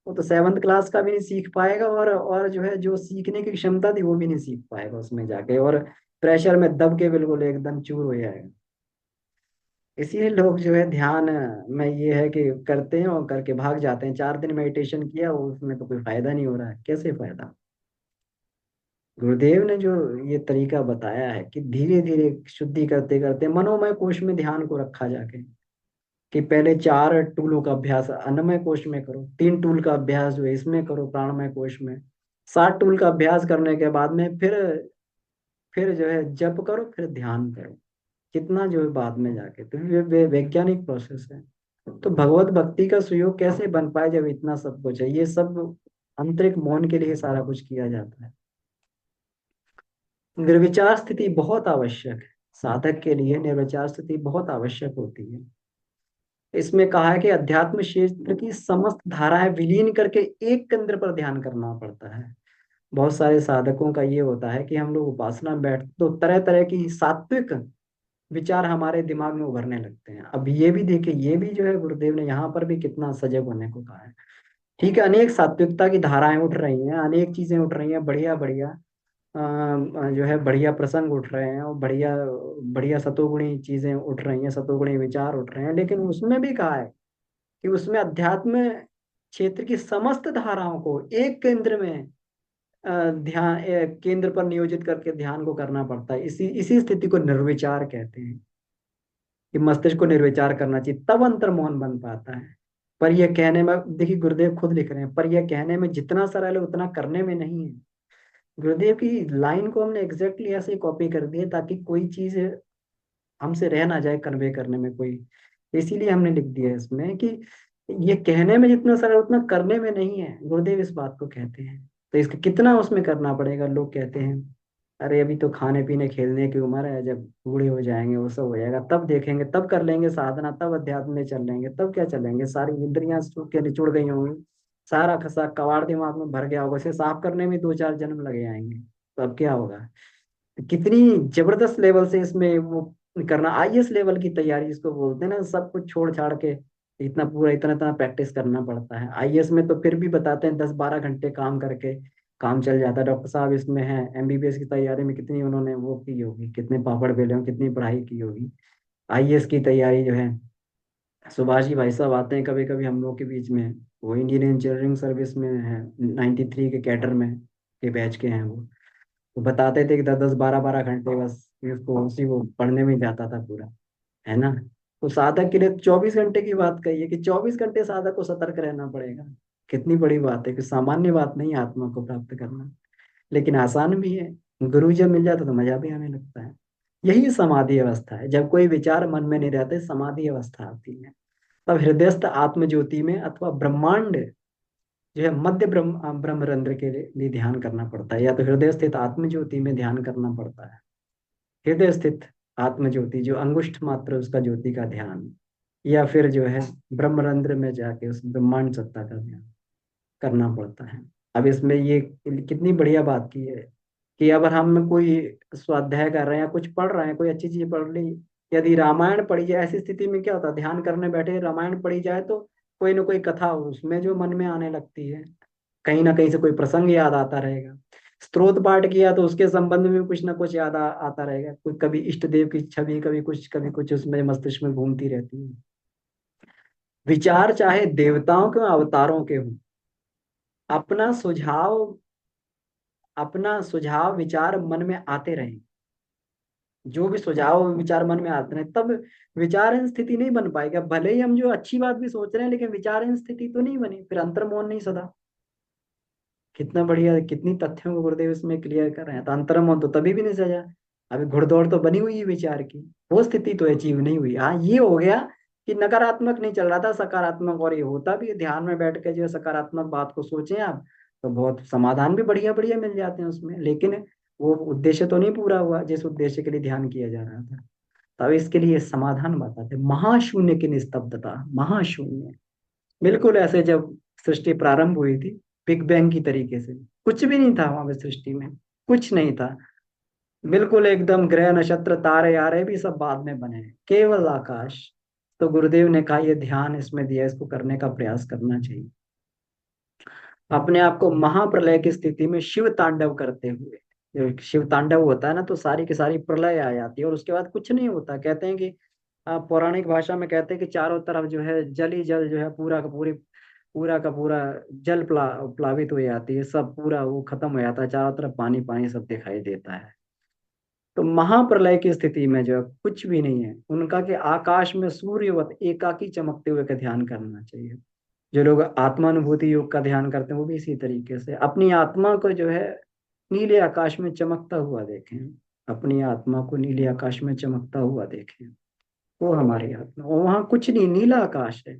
वो तो सेवन्थ क्लास का भी नहीं सीख पाएगा, और जो है जो सीखने की क्षमता थी वो भी नहीं सीख पाएगा उसमें जाके, और प्रेशर में दब के बिल्कुल एकदम चूर हो जाएगा। इसीलिए लोग जो है ध्यान में ये है कि करते हैं और करके भाग जाते हैं। 4 दिन मेडिटेशन किया, उसमें तो कोई फायदा नहीं हो रहा है, कैसे फायदा? गुरुदेव ने जो ये तरीका बताया है कि धीरे धीरे शुद्धि करते करते मनोमय कोश में ध्यान को रखा जाके, कि पहले 4 टूलों का अभ्यास अन्नमय कोश में करो, 3 टूल का अभ्यास जो है इसमें करो प्राणमय कोश में, 7 टूल का अभ्यास करने के बाद में फिर जो है जप करो, फिर ध्यान करो, कितना जो है बाद में जाके, तो ये वैज्ञानिक प्रोसेस है। तो भगवत भक्ति का सुयोग कैसे बन पाए जब इतना सब कुछ है? ये सब आंतरिक मौन के लिए सारा कुछ किया जाता है। निर्विचार स्थिति बहुत आवश्यक है, साधक के लिए निर्विचार स्थिति बहुत आवश्यक होती है। इसमें कहा है कि अध्यात्म क्षेत्र की समस्त धाराएं विलीन करके एक केंद्र पर ध्यान करना पड़ता है। बहुत सारे साधकों का ये होता है कि हम लोग उपासना में बैठते तो तरह तरह की सात्विक विचार हमारे दिमाग में उभरने लगते हैं। अब ये भी देखिए, ये भी जो है गुरुदेव ने यहाँ पर भी कितना सजग होने को कहा है। ठीक है, अनेक सात्विकता की धाराएं उठ रही हैं, अनेक चीजें उठ रही हैं, बढ़िया बढ़िया जो है बढ़िया प्रसंग उठ रहे हैं, और बढ़िया बढ़िया सतोगुणी चीजें उठ रही हैं, सतोगुणी विचार उठ रहे हैं, लेकिन उसमें भी कहा है कि उसमें अध्यात्म क्षेत्र की समस्त धाराओं को एक केंद्र में केंद्र पर नियोजित करके ध्यान को करना पड़ता है। इसी इसी स्थिति को निर्विचार कहते हैं, कि मस्तिष्क को निर्विचार करना चाहिए, तब अंतर्मौन बन पाता है। पर यह कहने में, देखिए गुरुदेव खुद लिख रहे हैं, पर यह कहने में जितना सरल है उतना करने में नहीं है। गुरुदेव की लाइन को हमने एग्जैक्टली ऐसे कॉपी कर दिया ताकि कोई चीज हमसे रह ना जाए कन्वे करने में कोई। इसीलिए हमने लिख दिया इसमें कि ये कहने में जितना सरल उतना करने में नहीं है, गुरुदेव इस बात को कहते हैं। तो इसका कितना उसमें करना पड़ेगा? लोग कहते हैं अरे अभी तो खाने पीने खेलने की उम्र है, जब बूढ़े हो जाएंगे वो सब हो जाएगा तब देखेंगे, तब कर लेंगे साधना, तब अध्यात्म में चल लेंगे, तब क्या चलेंगे? सारी इंद्रियां सूख के निचुड़ गई होंगी, सारा खसा कबाड़ दिमाग में भर गया होगा, इसे साफ करने में 2-4 जन्म लगे आएंगे, तो अब क्या होगा? कितनी जबरदस्त लेवल से इसमें वो करना, आईएएस लेवल की तैयारी इसको बोलते हैं ना, सब कुछ छोड़ छाड़ के इतना पूरा इतना इतना प्रैक्टिस करना पड़ता है। आईएएस में तो फिर भी बताते हैं 10-12 घंटे काम करके काम चल जाता है। डॉक्टर साहब इसमें है, एमबीबीएस की तैयारी में कितनी उन्होंने वो की होगी, कितने पापड़ बेले होंगे, कितनी पढ़ाई की होगी। आईएएस की तैयारी जो है, सुभाष जी भाई साहब आते हैं कभी कभी हम लोग के बीच में, वो इंडियन इंजीनियरिंग सर्विस में है, 93 के कैडर में के बैच के हैं वो। तो बताते थे कि 10-10 12-12 घंटे बस उसको उसी को पढ़ने में जाता था पूरा, है ना? तो साधक के लिए 24 घंटे की बात कही है कि 24 घंटे साधक को सतर्क रहना पड़ेगा। कितनी बड़ी बात है, कि सामान्य बात नहीं है आत्मा को प्राप्त करना, लेकिन आसान भी है। गुरु जब मिल जाता तो मजा भी आने लगता है। यही समाधि अवस्था है, जब कोई विचार मन में नहीं रहते समाधि अवस्था आती है। तब हृदयस्थ आत्म ज्योति में अथवा ब्रह्मांड जो है मध्य ब्रह्मरंध्र के लिए ध्यान करना पड़ता है, या तो हृदय स्थित आत्म ज्योति में ध्यान करना पड़ता है। हृदय स्थित आत्म ज्योति जो अंगुष्ठ मात्र उसका ज्योति का ध्यान, या फिर जो है ब्रह्मरंध्र में जाके उस ब्रह्मांड सत्ता का ध्यान करना पड़ता है। अब इसमें ये कितनी बढ़िया बात की है कि अगर हम कोई स्वाध्याय कर रहे हैं या कुछ पढ़ रहे हैं, कोई अच्छी चीज पढ़ ली, यदि रामायण पढ़ी जाए, ऐसी स्थिति में क्या होता है, ध्यान करने बैठे रामायण पढ़ी जाए तो कोई ना कोई कथा उसमें जो मन में आने लगती है, कहीं ना कहीं से कोई प्रसंग याद आता रहेगा। स्तोत्र पाठ किया तो उसके संबंध में कुछ ना कुछ याद आता रहेगा, कोई कभी इष्ट देव की छवि, कभी कुछ उसमें मस्तिष्क में घूमती रहती है। विचार चाहे देवताओं के अवतारों के हों, अपना सुझाव अपना सुझाव विचार मन में आते रहे, जो भी सुझाव विचार मन में आते रहे, तब विचारहीन स्थिति नहीं बन पाएगा। भले ही हम जो अच्छी बात भी सोच रहे हैं, लेकिन विचारहीन स्थिति तो नहीं बनी, फिर अंतर्मौन नहीं सदा। कितना बढ़िया, कितनी तथ्यों को गुरुदेव इसमें क्लियर कर रहे हैं। तो अंतर्मौन तो तभी भी नहीं सजा, अभी घुड़दौड़ तो बनी हुई है विचार की, वो स्थिति तो अचीव नहीं हुई। हाँ ये हो गया कि नकारात्मक नहीं चल रहा था, सकारात्मक, और ये होता भी है, ध्यान में बैठ के जो है सकारात्मक बात को सोचें आप, तो बहुत समाधान भी बढ़िया बढ़िया मिल जाते हैं उसमें, लेकिन वो उद्देश्य तो नहीं पूरा हुआ जिस उद्देश्य के लिए ध्यान किया जा रहा था। तब इसके लिए समाधान बताते, महाशून्य की निस्तब्धता, महाशून्य, बिल्कुल ऐसे जब सृष्टि प्रारंभ हुई थी, बिग बैंग की तरीके से, कुछ भी नहीं था वहां पे सृष्टि में, कुछ नहीं था। बिल्कुल एकदम, ग्रह नक्षत्र तारे यारे भी सब बाद में बने हैं, केवल आकाश। तो गुरुदेव ने कहा ये ध्यान इसमें दिया, इसको करने का प्रयास करना चाहिए। अपने आप को महाप्रलय की स्थिति में शिव तांडव करते हुए, जो शिव तांडव होता है ना, तो सारी की सारी प्रलय आ जाती है और उसके बाद कुछ नहीं होता। कहते हैं कि पौराणिक भाषा में कहते हैं कि चारों तरफ जो है जल ही जल, जो है पूरा का पूरा जल प्लावित हो जाती है, सब पूरा वो खत्म हो जाता है, चारों तरफ पानी पानी सब दिखाई देता है। तो महाप्रलय की स्थिति में जो है कुछ भी नहीं है उनका, कि आकाश में सूर्यवत एकाकी चमकते हुए का ध्यान करना चाहिए। जो लोग आत्मानुभूति योग का ध्यान करते हैं वो भी इसी तरीके से अपनी आत्मा को जो है नीले आकाश में चमकता हुआ देखें। अपनी आत्मा को नीले आकाश में चमकता हुआ देखें, वो हमारी आत्मा, और वहाँ कुछ नहीं, नीला आकाश है।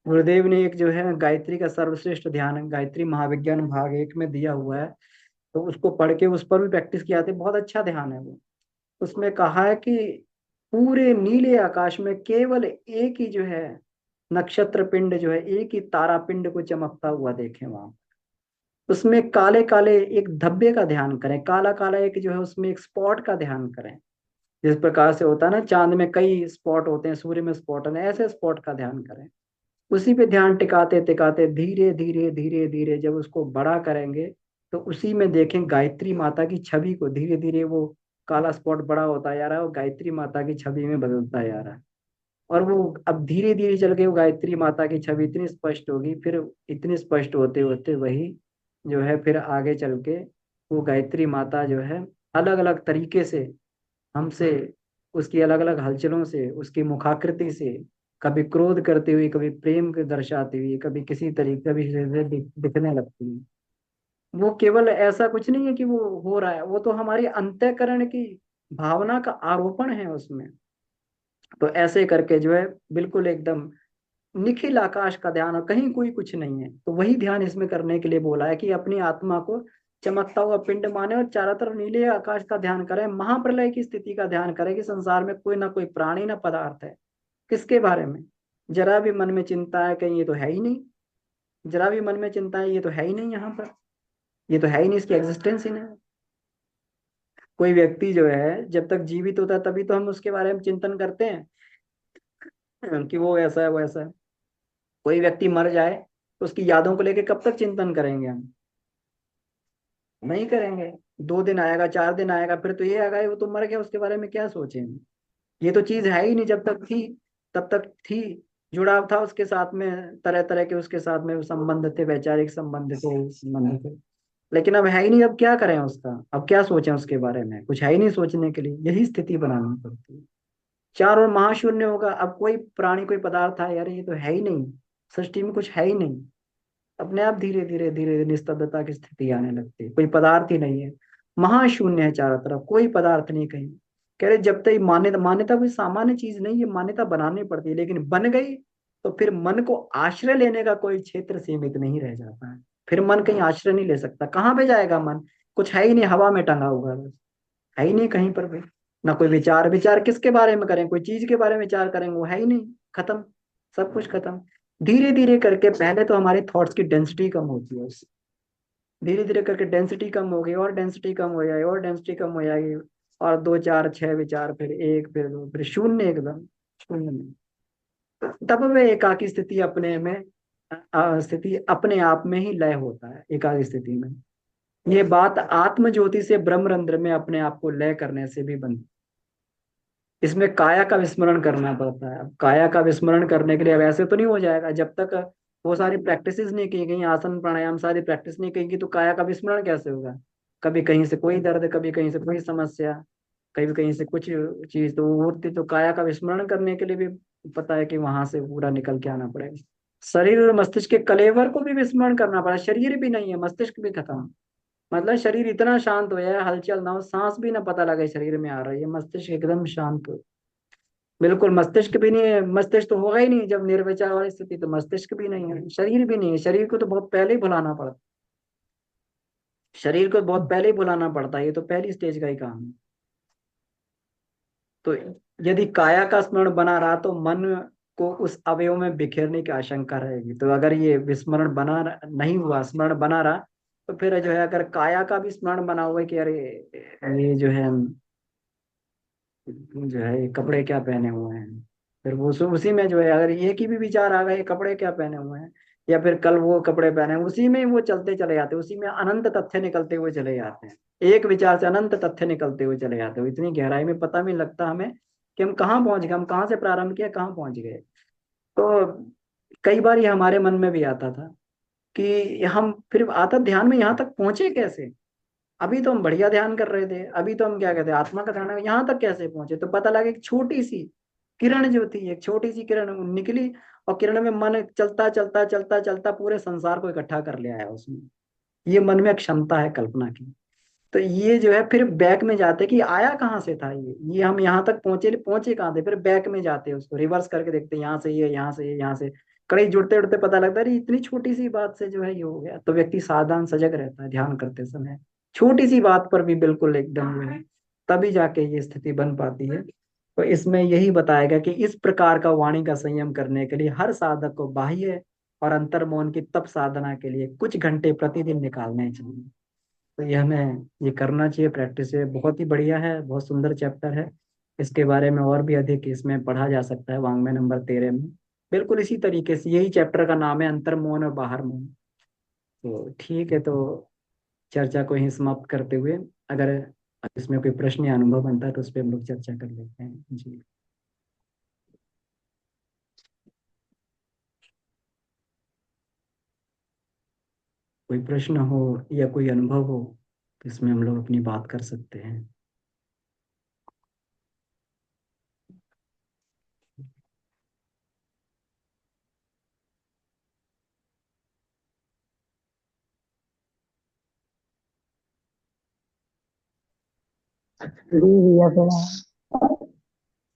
गुरुदेव ने एक जो है गायत्री का सर्वश्रेष्ठ ध्यान, गायत्री महाविज्ञान भाग 1 में दिया हुआ है, तो उसको पढ़ के उस पर भी प्रैक्टिस किया था, बहुत अच्छा ध्यान है वो। उसमें कहा है कि पूरे नीले आकाश में केवल एक ही जो है नक्षत्र पिंड, जो है एक ही तारा पिंड को चमकता हुआ देखें वहां। उसमें काले काले एक धब्बे का ध्यान करें, काला काला एक जो है उसमें एक स्पॉट का ध्यान करें। जिस प्रकार से होता है ना चांद में कई स्पॉट होते हैं, सूर्य में स्पॉट है, ऐसे स्पॉट का ध्यान करें। उसी पे ध्यान टिकाते टिकाते धीरे धीरे धीरे धीरे जब उसको बड़ा करेंगे, तो उसी में देखें गायत्री माता की छवि को, धीरे धीरे वो काला स्पॉट बड़ा होता जा रहा है, वो गायत्री माता की छवि में बदलता जा रहा है। और वो अब धीरे धीरे चल के वो गायत्री माता की छवि इतनी स्पष्ट होगी, फिर इतनी स्पष्ट होते होते वही जो है फिर आगे चल के वो गायत्री माता जो है अलग अलग तरीके से हमसे, उसकी अलग अलग हलचलों से, उसकी मुखाकृति से, कभी क्रोध करती हुई, कभी प्रेम के दर्शाती हुई, कभी किसी तरीके कभी से दिखने लगती है। वो केवल ऐसा कुछ नहीं है कि वो हो रहा है, वो तो हमारी अंतःकरण की भावना का आरोपण है उसमें। तो ऐसे करके जो है बिल्कुल एकदम निखिल आकाश का ध्यान, और कहीं कोई कुछ नहीं है, तो वही ध्यान इसमें करने के लिए बोला है कि अपनी आत्मा को चमकता हुआ पिंड माने और चारों तरफ नीले आकाश का ध्यान करें, महाप्रलय की स्थिति का ध्यान करें कि संसार में कोई ना कोई प्राणी ना पदार्थ है। किसके बारे में? जरा भी मन में चिंता है कहीं, ये तो है ही नहीं। जरा भी मन में चिंता है, ये तो है ही नहीं यहाँ पर, ये तो है ही नहीं, इसकी एग्जिस्टेंस ही नहीं। कोई व्यक्ति जो है जब तक जीवित होता है तभी तो हम उसके बारे में चिंतन करते हैं कि वो ऐसा है वो ऐसा है। कोई व्यक्ति मर जाए तो उसकी यादों को लेकर कब तक चिंतन करेंगे हम? नहीं करेंगे। 2 दिन आएगा, 4 दिन आएगा, फिर तो ये आएगा वो तो मर गया, उसके बारे में क्या सोचेंगे? ये तो चीज है ही नहीं, जब तक थी तब तक थी, जुड़ाव था उसके साथ में, तरह तरह के उसके साथ में संबंध थे, वैचारिक संबंध थे। लेकिन अब है ही नहीं, अब क्या करें उसका, अब क्या सोचें उसके बारे में, कुछ है ही नहीं सोचने के लिए, यही स्थिति बनानी पड़ती है। चार और महाशून्य होगा, अब कोई प्राणी कोई पदार्थ है यार, ये तो है ही नहीं, सृष्टि में कुछ है ही नहीं। अपने आप धीरे धीरे धीरे धीरे निस्तब्धता की स्थिति आने लगती है, कोई पदार्थ ही नहीं है, महाशून्य है चारों तरफ, कोई पदार्थ नहीं कहीं। कह रहे जब तक मान्यता, मान्यता कोई सामान्य चीज नहीं है, मान्यता बनानी पड़ती है, लेकिन बन गई तो फिर मन को आश्रय लेने का कोई क्षेत्र सीमित नहीं रह जाता है। फिर मन कहीं आश्रय नहीं ले सकता, कहाँ पे जाएगा मन? कुछ है ही नहीं, हवा में टंगा हुआ है बस, है ही नहीं कहीं पर भी। ना कोई विचार, विचार किसके बारे में करें, कोई चीज के बारे में विचार करेंगे, वो है ही नहीं, खत्म, सब कुछ खत्म। धीरे धीरे करके पहले तो हमारे थॉट्स की डेंसिटी कम होती है, धीरे धीरे करके डेंसिटी कम होगी, और डेंसिटी कम हो जाएगी, और डेंसिटी कम हो जाएगी, और दो चार छह विचार, फिर एक, फिर दो, फिर शून्य, एकदम शून्य में। तब वह एकाकी स्थिति अपने में, स्थिति अपने आप में ही लय होता है एकाकी स्थिति में। ये बात आत्म ज्योति से ब्रह्मरंध्र में अपने आप को लय करने से भी बनती। इसमें काया का विस्मरण करना पड़ता है। अब काया का विस्मरण करने के लिए अब ऐसे तो नहीं हो जाएगा, जब तक वो सारी प्रैक्टिसेस नहीं की गई, आसन प्राणायाम सारी प्रैक्टिस नहीं की गई, तो काया का विस्मरण कैसे होगा? कभी कहीं से कोई दर्द, कभी कहीं से कोई समस्या, कभी कहीं से कुछ चीज, तो वो होती, तो काया का विस्मरण करने के लिए भी पता है कि वहां से पूरा निकल के आना पड़ेगा। शरीर और मस्तिष्क के कलेवर को भी विस्मरण करना पड़ा, शरीर भी नहीं है, मस्तिष्क भी खत्म। मतलब शरीर इतना शांत हो जाए, हलचल ना हो, सांस भी ना पता लगे शरीर में आ रही है, मस्तिष्क एकदम शांत हो। बिल्कुल मस्तिष्क भी नहीं है, मस्तिष्क तो होगा ही नहीं जब निर्विचार वाली स्थिति, तो मस्तिष्क भी नहीं है, शरीर भी नहीं है, शरीर को तो बहुत पहले ही भुलाना पड़ता, शरीर को बहुत पहले ही भुलाना पड़ता है, ये तो पहली स्टेज का ही काम है। तो यदि काया का स्मरण बना रहा तो मन को उस अवयव में बिखेरने की आशंका रहेगी, तो अगर ये विस्मरण बना नहीं हुआ, स्मरण बना रहा, तो फिर जो है अगर काया का भी स्मरण बना हुआ है कि अरे ये जो है ये कपड़े क्या पहने हुए हैं, फिर वो उसी में जो है अगर ये की भी विचार आ गए ये कपड़े क्या पहने हुए हैं, या फिर कल वो कपड़े पहने हैं, उसी में वो चलते चले जाते हैं, उसी में अनंत तथ्य निकलते हुए चले जाते हैं। एक विचार से अनंत तथ्य निकलते हुए चले जाते हैं, इतनी गहराई में पता भी नहीं लगता हमें कि हम कहाँ पहुंच गए, हम कहाँ से प्रारंभ किया कहाँ पहुंच गए। तो कई बार ये हमारे मन में भी आता था कि हम फिर आता ध्यान में यहाँ तक पहुंचे कैसे। अभी तो हम बढ़िया ध्यान कर रहे थे, अभी तो हम क्या कहते हैं आत्मा का ध्यान, यहाँ तक कैसे पहुंचे। तो पता लगा एक छोटी सी किरण जो थी, एक छोटी सी किरण निकली, और किरण में मन चलता चलता चलता चलता पूरे संसार को इकट्ठा कर ले आया उसमें। ये मन में क्षमता है कल्पना की। तो ये जो है फिर बैक में जाते कि आया कहाँ से था ये हम यहाँ तक पहुंचे पहुंचे कहाँ थे, फिर बैक में जाते उसको रिवर्स करके देखते यहाँ से ये यहाँ से ये यहाँ से कड़ी जुड़ते जुड़ते पता लगता है अरे इतनी छोटी सी बात से जो है ये हो गया। तो व्यक्ति सावधान सजग रहता है ध्यान करते समय, छोटी सी बात पर भी बिल्कुल एकदम जो है, तभी जाके ये स्थिति बन पाती है। तो इसमें यही बताया गया कि इस प्रकार का वाणी का संयम करने के लिए हर साधक को बाह्य और अंतर्मौन की तप साधना के लिए कुछ घंटे प्रतिदिन निकालने चाहिए। तो ये हमें ये करना चाहिए, प्रैक्टिस है, बहुत ही बढ़िया है, बहुत सुंदर चैप्टर है। इसके बारे में और भी अधिक इसमें पढ़ा जा सकता है वाङ्मय नंबर 13 में। बिल्कुल इसी तरीके से यही चैप्टर का नाम है अंतर्मौन और बाहर मौन। तो ठीक है, तो चर्चा को यहीं समाप्त करते हुए अगर इसमें कोई प्रश्न या अनुभव बनता है तो उस पर हम लोग चर्चा कर लेते हैं जी। कोई प्रश्न हो या कोई अनुभव हो तो इसमें हम लोग अपनी बात कर सकते हैं। जी भैया प्रणाम।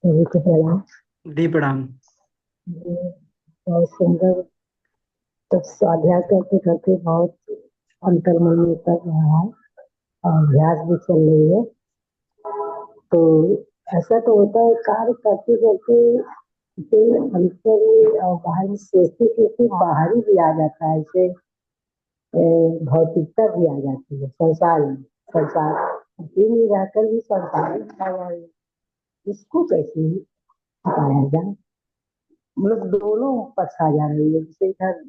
सभी को प्रणाम। दी प्रणाम। जी, बहुत सुंदर। तो स्वाध्याय करते करते बहुत अंतर्मन में उतर रहा है और अभ्यास भी चल रही है। तो ऐसा तो होता है कार्य करते करते दिल अंतर और बाहर में सोचते सोचते बाहर ही भी आ जाता है। जैसे भौतिकता भी आ जाती है संसार में। संसार दिल में रहकर भी संसार में आ जाए, इसको कैसे हटाया जाए। मतलब दोनों पक्ष आ जा रही है, जैसे इधर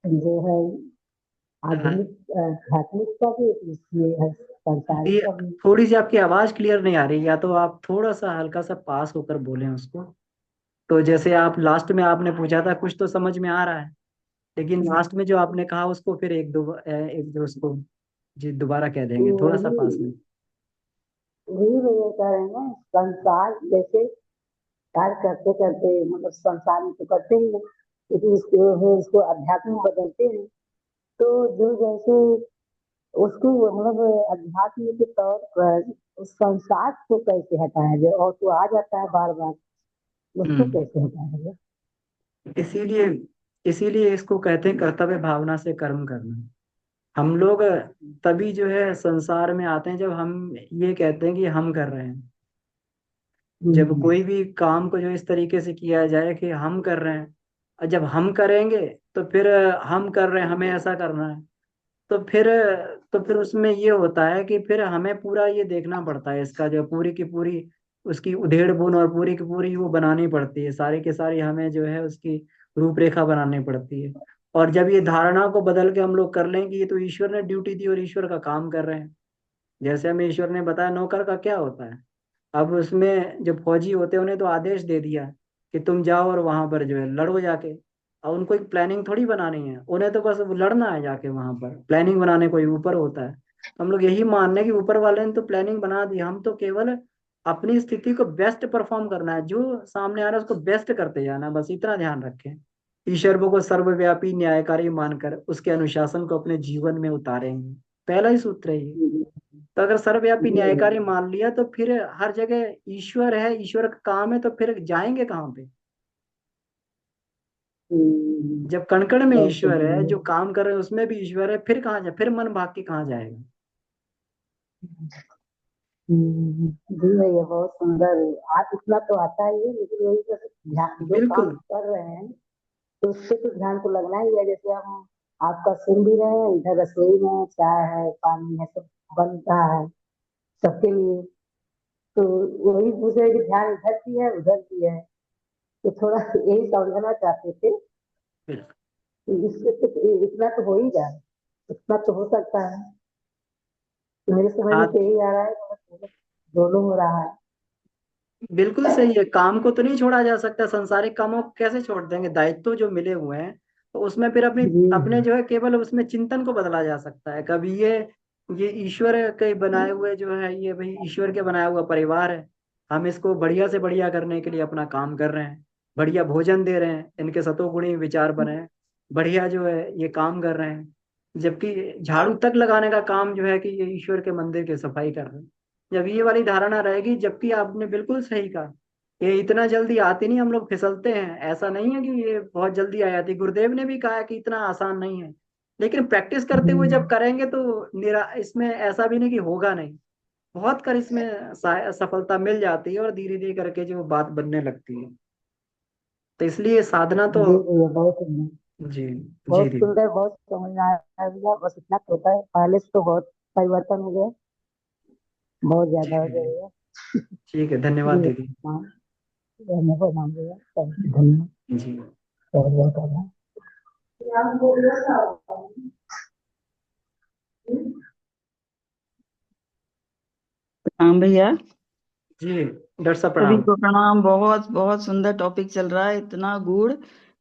जो है हाँ, आधुनिक आध्यात्मिकता भी इसलिए है, ये सांसारिकता भी। थोड़ी सी आपकी आवाज क्लियर नहीं आ रही, या तो आप थोड़ा सा हल्का सा पास होकर बोलें उसको। तो जैसे आप लास्ट में आपने पूछा था कुछ तो समझ में आ रहा है, लेकिन लास्ट में जो आपने कहा उसको फिर एक दो उसको जी दोबारा कह तो देंगे थोड़ा सा वही पास में। वही भैया कह रहे हैं ना, संसार जैसे कार्य करते करते मतलब संसार में तो करते ही हैं, लेकिन उसको अध्यात्म में बदलते हैं। तो जो जैसे उसको मतलब अध्यात्म के तौर पर उस संसार को कैसे हटाया जाए, और तो आ जाता है बार बार, उसको हम्म। कैसे हटाया जाए। इसीलिए इसीलिए इसको कहते हैं कर्तव्य भावना से कर्म करना। हम लोग तभी जो है संसार में आते हैं जब हम ये कहते हैं कि हम कर रहे हैं। जब हम्म, कोई भी काम को जो इस तरीके से किया जाए कि हम कर रहे हैं, और जब हम करेंगे तो फिर हम कर रहे हैं हमें ऐसा करना है, तो फिर उसमें ये होता है कि फिर हमें पूरा ये देखना पड़ता है इसका जो पूरी की पूरी उसकी उधेड़ बुन और पूरी की पूरी वो बनानी पड़ती है, सारी की सारी हमें जो है उसकी रूपरेखा बनानी पड़ती है। और जब ये धारणा को बदल के हम लोग कर लें कि ये तो ईश्वर ने ड्यूटी दी और ईश्वर का काम कर रहे हैं, जैसे हमें ईश्वर ने बताया नौकर का क्या होता है। अब उसमें जो फौजी होते हैं उन्हें तो आदेश दे दिया कि तुम जाओ और वहां पर जो है लड़ो जाके। और उनको एक प्लानिंग थोड़ी बनानी है, उन्हें तो बस लड़ना है जाके वहां पर, प्लानिंग बनाने कोई ऊपर होता है। तो हम लोग यही मान रहे हैं कि ऊपर वाले ने तो प्लानिंग बना दी, हम तो केवल अपनी स्थिति को बेस्ट परफॉर्म करना है, जो सामने आ रहा है उसको बेस्ट करते जाना है, बस इतना ध्यान रखें। ईश्वर को सर्वव्यापी न्यायकारी मानकर उसके अनुशासन को अपने जीवन में उतारेंगे, पहला ही सूत्र है ये। हम्म, तो अगर सर्वव्यापी हम्म, न्यायकारी मान लिया तो फिर हर जगह ईश्वर है, ईश्वर का काम है, तो फिर जाएंगे कहाँ पे। जब कण कण में बहुत ईश्वर है, सुंदर। जो काम कर रहे हैं उसमें भी ईश्वर है, फिर कहाँ जाए, फिर मन भाग के कहाँ जाएगा। जी भैया बहुत सुंदर। आप इतना तो आता ही है, लेकिन वही बस ध्यान जो काम बिल्कुल। कर रहे हैं तो उससे तो ध्यान को लगना ही है। जैसे हम आपका सुन भी रहे हैं, इधर रसोई में चाय है, पानी है, सब बन रहा है सबके लिए। तो वही पूछ रहे कि ध्यान इधर भी है उधर भी है। तो थोड़ा यही समझना चाहते थे बिल्कुल। कि इससे तो इतना तो हो ही जाए, इतना तो हो सकता है। तो मेरे समझ में हाँ, तो यही आ रहा है कि मतलब दोनों हो रहा है। बिल्कुल सही है। काम को तो नहीं छोड़ा जा सकता, सांसारिक कामों को कैसे छोड़ देंगे, दायित्व जो मिले हुए हैं तो उसमें फिर अपनी जी अपने जो है केवल उसमें चिंतन को बदला जा सकता है। कभी ये ईश्वर के बनाए हुए जो है, ये भाई ईश्वर के बनाया हुआ परिवार है, हम इसको बढ़िया से बढ़िया करने के लिए अपना काम कर रहे हैं, बढ़िया भोजन दे रहे हैं, इनके सतोगुणी विचार बने हैं, बढ़िया जो है ये काम कर रहे हैं। जबकि झाड़ू तक लगाने का काम जो है कि ये ईश्वर के मंदिर की सफाई कर रहे हैं। जब ये वाली धारणा रहेगी, जबकि आपने बिल्कुल सही कहा, ये इतना जल्दी आती नहीं, हम लोग फिसलते हैं। ऐसा नहीं है कि ये बहुत जल्दी आ जाती, गुरुदेव ने भी कहा है कि इतना आसान नहीं है, लेकिन प्रैक्टिस करते जी हुए जब करेंगे तो इसमें ऐसा भी नहीं कि होगा नहीं, बहुत कर इसमें सफलता मिल जाती है और धीरे धीरे करके जो बात बनने लगती है। तो इसलिए साधना तो। जी भैया, बहुत सुंदर, जी। जी बहुत दी। सुंदर, बहुत समझ में आया भैया। बस इतना तो होता है, पहले से तो बहुत परिवर्तन हो गया, बहुत जी ज्यादा हो गया दीदी। भैया। ठीक है, धन्यवाद जी दीदी। हाँ, धन्यवाद मान भैया, धन्यवाद, जी। बहुत बहुत आभार। हाँ भैया, जी डॉक्टर साहब सभी प्रणाम। को प्रणाम। बहुत बहुत सुंदर टॉपिक चल रहा है, इतना गूढ़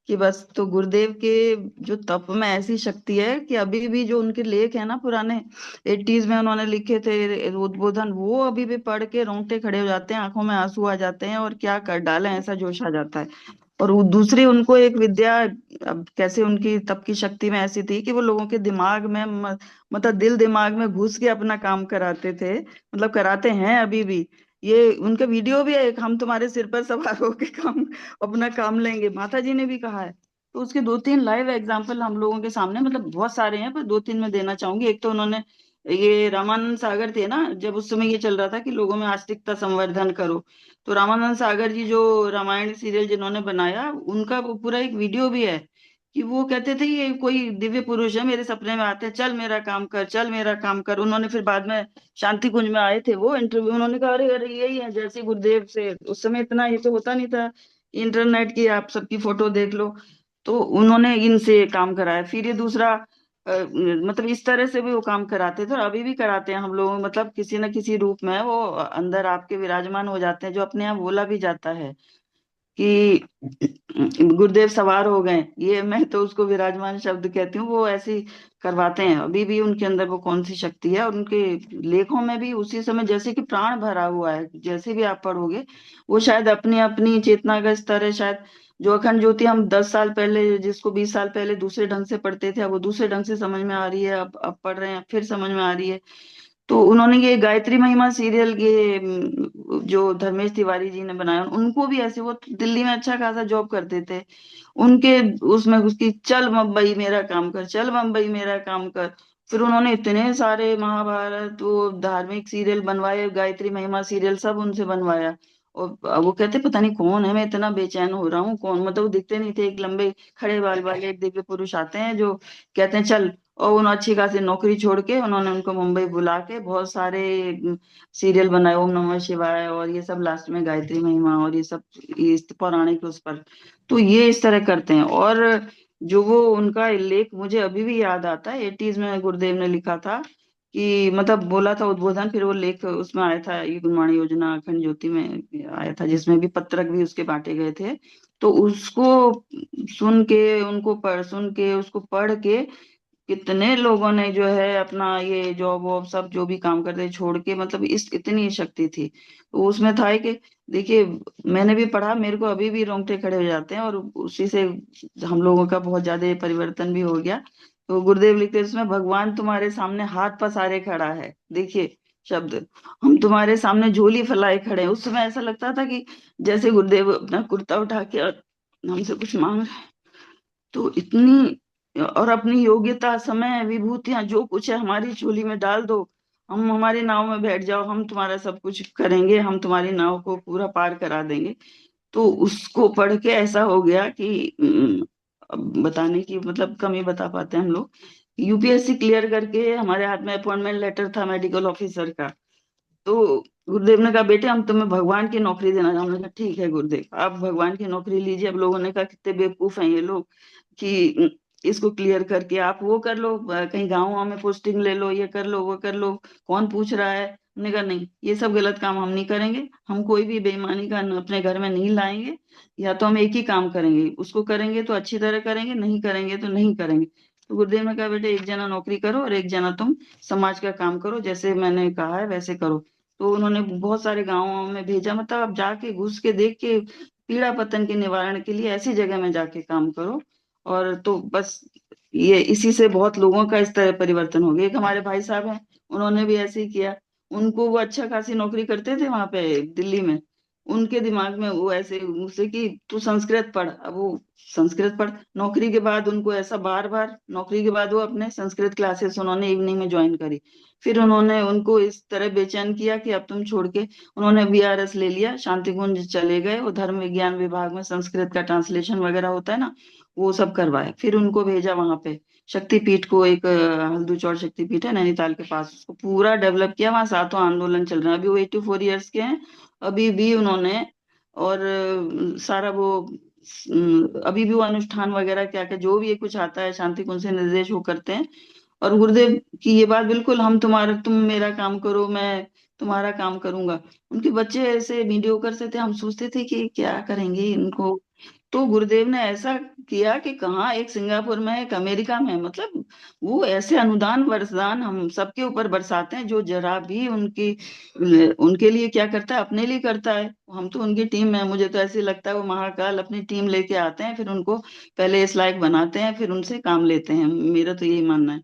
कि बस। तो गुरुदेव के जो तप में ऐसी शक्ति है कि अभी भी जो उनके लेख है ना पुराने 80s में उन्होंने लिखे थे उद्बोधन, वो अभी भी पढ़ के रोंगटे खड़े हो जाते हैं, आंखों में आंसू आ जाते हैं और क्या कर डालें ऐसा जोश आ जाता है। और वो दूसरी उनको एक विद्या, अब कैसे उनकी तप की शक्ति में ऐसी थी कि वो लोगों के दिमाग में मतलब दिल दिमाग में घुस के अपना काम कराते थे, मतलब कराते हैं अभी भी। ये उनका वीडियो भी है एक, हम तुम्हारे सिर पर सवार होके काम अपना काम लेंगे, माता जी ने भी कहा है। तो उसके दो तीन लाइव एग्जांपल हम लोगों के सामने, मतलब बहुत सारे हैं पर दो तीन मैं देना चाहूंगी। एक तो उन्होंने, ये रामानंद सागर थे ना, जब उस समय ये चल रहा था कि लोगों में आस्तिकता संवर्धन करो, तो रामानंद सागर जी जो रामायण सीरियल जिन्होंने बनाया, उनका वो पूरा एक वीडियो भी है कि वो कहते थे ये कोई दिव्य पुरुष है मेरे सपने में आते हैं, चल मेरा काम कर, चल मेरा काम कर। उन्होंने फिर बाद में शांति कुंज में आए थे वो इंटरव्यू, उन्होंने कहा अरे अरे यही है जैसे गुरुदेव से। उस समय इतना ये तो होता नहीं था इंटरनेट की, आप सबकी फोटो देख लो। तो उन्होंने इनसे काम कराया। फिर ये दूसरा, मतलब इस तरह से भी वो काम कराते थे और अभी भी कराते हैं हम लोग, मतलब किसी न किसी रूप में वो अंदर आपके विराजमान हो जाते हैं, जो अपने आप बोला भी जाता है कि गुरुदेव सवार हो गए। ये मैं तो उसको विराजमान शब्द कहती हूँ, वो ऐसे ही करवाते हैं अभी भी। उनके अंदर वो कौन सी शक्ति है, और उनके लेखों में भी उसी समय जैसे कि प्राण भरा हुआ है, जैसे भी आप पढ़ोगे वो शायद अपनी अपनी चेतना का स्तर है शायद। जो अखंड ज्योति हम 10 साल पहले, जिसको 20 साल पहले दूसरे ढंग से पढ़ते थे, अब वो दूसरे ढंग से समझ में आ रही है, अब पढ़ रहे हैं फिर समझ में आ रही है। तो उन्होंने ये गायत्री महिमा सीरियल ये जो धर्मेश तिवारी जी ने बनाया, उनको भी ऐसे, वो दिल्ली में अच्छा खासा जॉब करते थे। उनके उसमें उसकी चल बम्बई मेरा काम कर, चल बम्बई मेरा काम कर। फिर उन्होंने इतने सारे महाभारत वो धार्मिक सीरियल बनवाए, गायत्री महिमा सीरियल सब उनसे बनवाया। और अब वो कहते पता नहीं कौन है, मैं इतना बेचैन हो रहा हूँ, कौन, मतलब वो दिखते नहीं थे, एक लंबे खड़े बाल वाले एक दिव्य पुरुष आते हैं जो कहते हैं चल। और उन अच्छी खासी नौकरी छोड़ के उन्होंने उनको मुंबई बुला के बहुत सारे सीरियल बनाए, ओम नमः शिवाय और ये सब, लास्ट में गायत्री महिमा और ये सब, ये इस पौराणिक उस पर। तो ये इस तरह करते हैं। और जो वो उनका लेख मुझे अभी भी याद आता है, 80s में गुरुदेव ने लिखा था कि, मतलब बोला था उद्बोधन, फिर वो लेख उसमें आया था, ये गुणवाणी योजना अखंड ज्योति में आया था, जिसमें भी पत्रक भी उसके बांटे गए थे। तो उसको सुन के उसको पढ़ के कितने लोगों ने जो है अपना ये जॉब वॉब सब जो भी काम करते छोड़ के, मतलब इस इतनी शक्ति थी। तो उसमें था ही कि देखिए, मैंने भी पढ़ा, मेरे को अभी भी रोंगटे खड़े हो जाते हैं, और उसी से हम लोगों का बहुत ज्यादा परिवर्तन भी हो गया। तो गुरुदेव लिखते हैं उसमें, भगवान तुम्हारे सामने हाथ पसारे खड़ा है, देखिए शब्द, हम तुम्हारे सामने झोली फैलाए खड़े हैं। उस समय ऐसा लगता था कि जैसे गुरुदेव अपना कुर्ता उठा के और हमसे कुछ मांग रहे हैं। तो इतनी, और अपनी योग्यता समय विभूतियां जो कुछ है हमारी झोली में डाल दो, हम हमारी नाव में बैठ जाओ, हम तुम्हारा सब कुछ करेंगे, हम तुम्हारी नाव को पूरा पार करा देंगे। तो उसको पढ़ के ऐसा हो गया कि अब बताने की मतलब कम ही बता पाते हैं हम लोग। यूपीएससी क्लियर करके हमारे हाथ में अपॉइंटमेंट लेटर था मेडिकल ऑफिसर का। तो गुरुदेव ने कहा बेटे हम तुम्हें भगवान की नौकरी देना चाहते हैं। हमने कहा ठीक है गुरुदेव आप भगवान की नौकरी लीजिए। अब लोगों ने कहा कितने बेवकूफ हैं ये लोग कि इसको क्लियर करके आप वो कर लो, कहीं गाँव में पोस्टिंग ले लो, ये कर लो वो कर लो, कौन पूछ रहा है। हमने कहा नहीं ये सब गलत काम हम नहीं करेंगे, हम कोई भी बेईमानी का अपने घर में नहीं लाएंगे। या तो हम एक ही काम करेंगे, उसको करेंगे तो अच्छी तरह करेंगे, नहीं करेंगे तो नहीं करेंगे। तो गुरुदेव ने कहा बेटे एक जना नौकरी करो और एक जना तुम समाज का काम करो, जैसे मैंने कहा है वैसे करो। तो उन्होंने बहुत सारे गाँवों में भेजा, मतलब आप जाके घुस के देख के पीड़ा पतन के निवारण के लिए ऐसी जगह में जाके काम करो। और तो बस ये इसी से बहुत लोगों का इस तरह परिवर्तन हो गया। एक हमारे भाई साहब हैं, उन्होंने भी ऐसे ही किया। उनको वो अच्छा खासी नौकरी करते थे वहां पे दिल्ली में। उनके दिमाग में वो ऐसे मुझसे कि तू संस्कृत पढ़, अब वो संस्कृत पढ़। नौकरी के बाद उनको ऐसा बार बार नौकरी के बाद वो अपने संस्कृत क्लासेस उन्होंने इवनिंग में ज्वाइन करी। फिर उन्होंने उनको इस तरह बेचैन किया कि अब तुम छोड़ के, उन्होंने बीआरएस ले लिया, शांति कुंज चले गए, वो धर्म विज्ञान विभाग में संस्कृत का ट्रांसलेशन वगैरह होता है ना, वो सब करवाया। फिर उनको भेजा वहां पे शक्तिपीठ को, एक हल्दू चौड़ शक्तिपीठ है नैनीताल के पास, उसको पूरा डेवलप किया। वहां सातों आंदोलन चल रहे हैं, अभी वो 84 ईयर्स के हैं अभी भी उन्होंने। और सारा वो अभी भी वो अनुष्ठान वगैरह क्या क्या जो भी ये कुछ आता है शांति कुंज से निर्देश वो करते हैं। और गुरुदेव की ये बात बिल्कुल, हम तुम्हारा तुम मेरा काम करो मैं तुम्हारा काम करूंगा। उनके बच्चे ऐसे मीडियोकर से थे, हम सोचते थे कि क्या करेंगे इनको। तो गुरुदेव ने ऐसा किया कि कहाँ, एक सिंगापुर में एक अमेरिका में, मतलब वो ऐसे अनुदान वरदान हम सबके ऊपर बरसाते हैं जो जरा भी उनकी उनके लिए क्या करता है अपने लिए करता है। हम तो उनकी टीम में, मुझे तो ऐसे लगता है वो महाकाल अपनी टीम लेके आते हैं, फिर उनको पहले इस लायक बनाते हैं, फिर उनसे काम लेते हैं, मेरा तो यही मानना है।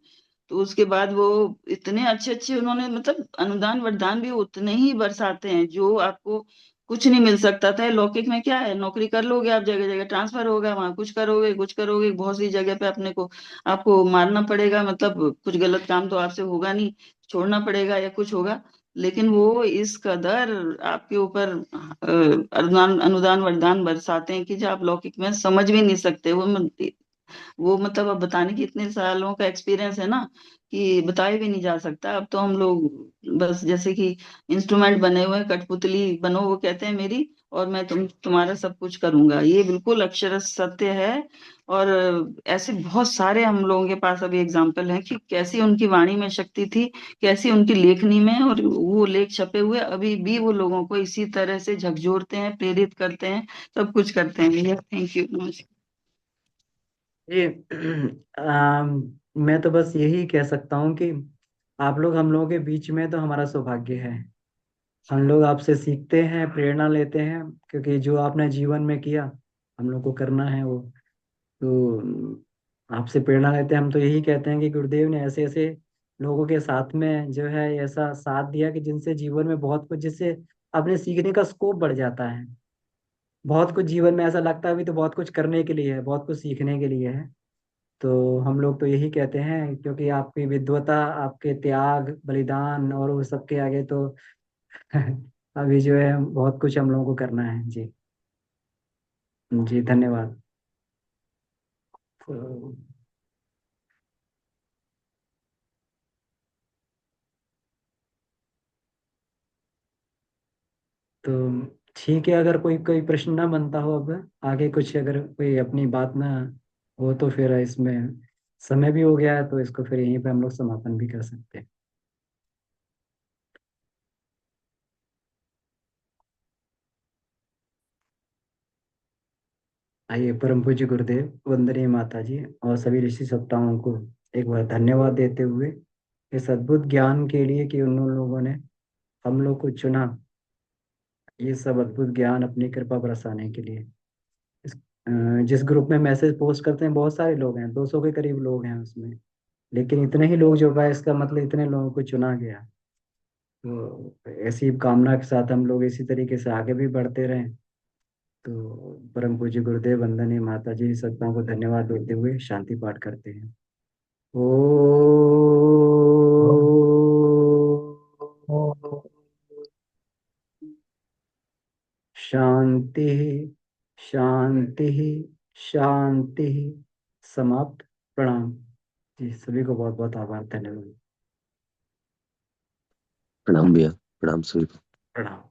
तो उसके बाद वो इतने अच्छे अच्छे उन्होंने मतलब अनुदान वरदान भी उतने ही बरसाते हैं जो आपको कुछ नहीं मिल सकता था। लौकिक में क्या है, नौकरी कर लोगे आप, जगह जगह ट्रांसफर होगा, वहां कुछ करोगे बहुत सी जगह पे अपने को आपको मारना पड़ेगा, मतलब कुछ गलत काम तो आपसे होगा नहीं, छोड़ना पड़ेगा या कुछ होगा। लेकिन वो इस कदर आपके ऊपर अनुदान अनुदान वरदान बरसाते हैं कि जो आप लौकिक में समझ भी नहीं सकते। वो मतलब अब बताने की इतने सालों का एक्सपीरियंस है ना कि बताया भी नहीं जा सकता। अब तो हम लोग बस जैसे कि इंस्ट्रूमेंट बने हुए हैं, कठपुतली बनो वो कहते हैं मेरी, और मैं तुम्हारा सब कुछ करूंगा, ये बिल्कुल अक्षर सत्य है। और ऐसे बहुत सारे हम लोगों के पास अभी एग्जाम्पल हैं कि कैसी उनकी वाणी में शक्ति थी, कैसी उनकी लेखनी में, और वो लेख छपे हुए अभी भी वो लोगों को इसी तरह से झकझोरते हैं, प्रेरित करते हैं, सब कुछ करते हैं। भैया थैंक यू, नमस्कार। जी। मैं तो बस यही कह सकता हूँ कि आप लोग हम लोगों के बीच में तो हमारा सौभाग्य है। हम लोग आपसे सीखते हैं, प्रेरणा लेते हैं, क्योंकि जो आपने जीवन में किया हम लोग को करना है वो। तो आपसे प्रेरणा लेते हैं। हम तो यही कहते हैं कि गुरुदेव ने ऐसे ऐसे लोगों के साथ में जो है ऐसा साथ दिया कि जिनसे जीवन में बहुत कुछ, जिससे अपने सीखने का स्कोप बढ़ जाता है। बहुत कुछ जीवन में ऐसा लगता है अभी तो बहुत कुछ करने के लिए है, बहुत कुछ सीखने के लिए है। तो हम लोग तो यही कहते हैं, क्योंकि आपकी विद्वता, आपके त्याग बलिदान और वो सबके आगे तो अभी जो है बहुत कुछ हम लोगों को करना है जी। जी धन्यवाद। तो, तो ठीक है, अगर कोई कोई प्रश्न ना बनता हो अब आगे कुछ, अगर कोई अपनी बात ना हो तो फिर इसमें समय भी हो गया है, तो इसको फिर यहीं पे हम लोग समापन भी कर सकते हैं। आइए, परम पूज्य गुरुदेव, वंदनीय माता जी और सभी ऋषि सत्ताओं को एक बार धन्यवाद देते हुए इस अद्भुत ज्ञान के लिए कि उन लोगों ने हम लोग को चुना, ये सब अद्भुत ज्ञान अपनी कृपा बरसाने के लिए। इस जिस ग्रुप में मैसेज पोस्ट करते हैं बहुत सारे लोग हैं, 200 के करीब लोग हैं उसमें, लेकिन इतने ही लोग जो पाए इसका मतलब इतने लोगों को चुना गया। तो ऐसी कामना के साथ हम लोग इसी तरीके से आगे भी बढ़ते रहें। तो परम पूज्य गुरुदेव, वंदनीय माता जी, सत्ताओं को धन्यवाद देते हुए शांति पाठ करते हैं। ओ शांति, शांति, शांति। समाप्त। प्रणाम। जी, सभी को बहुत बहुत आभार, धन्यवाद। प्रणाम भैया, प्रणाम सभी को। प्रणाम।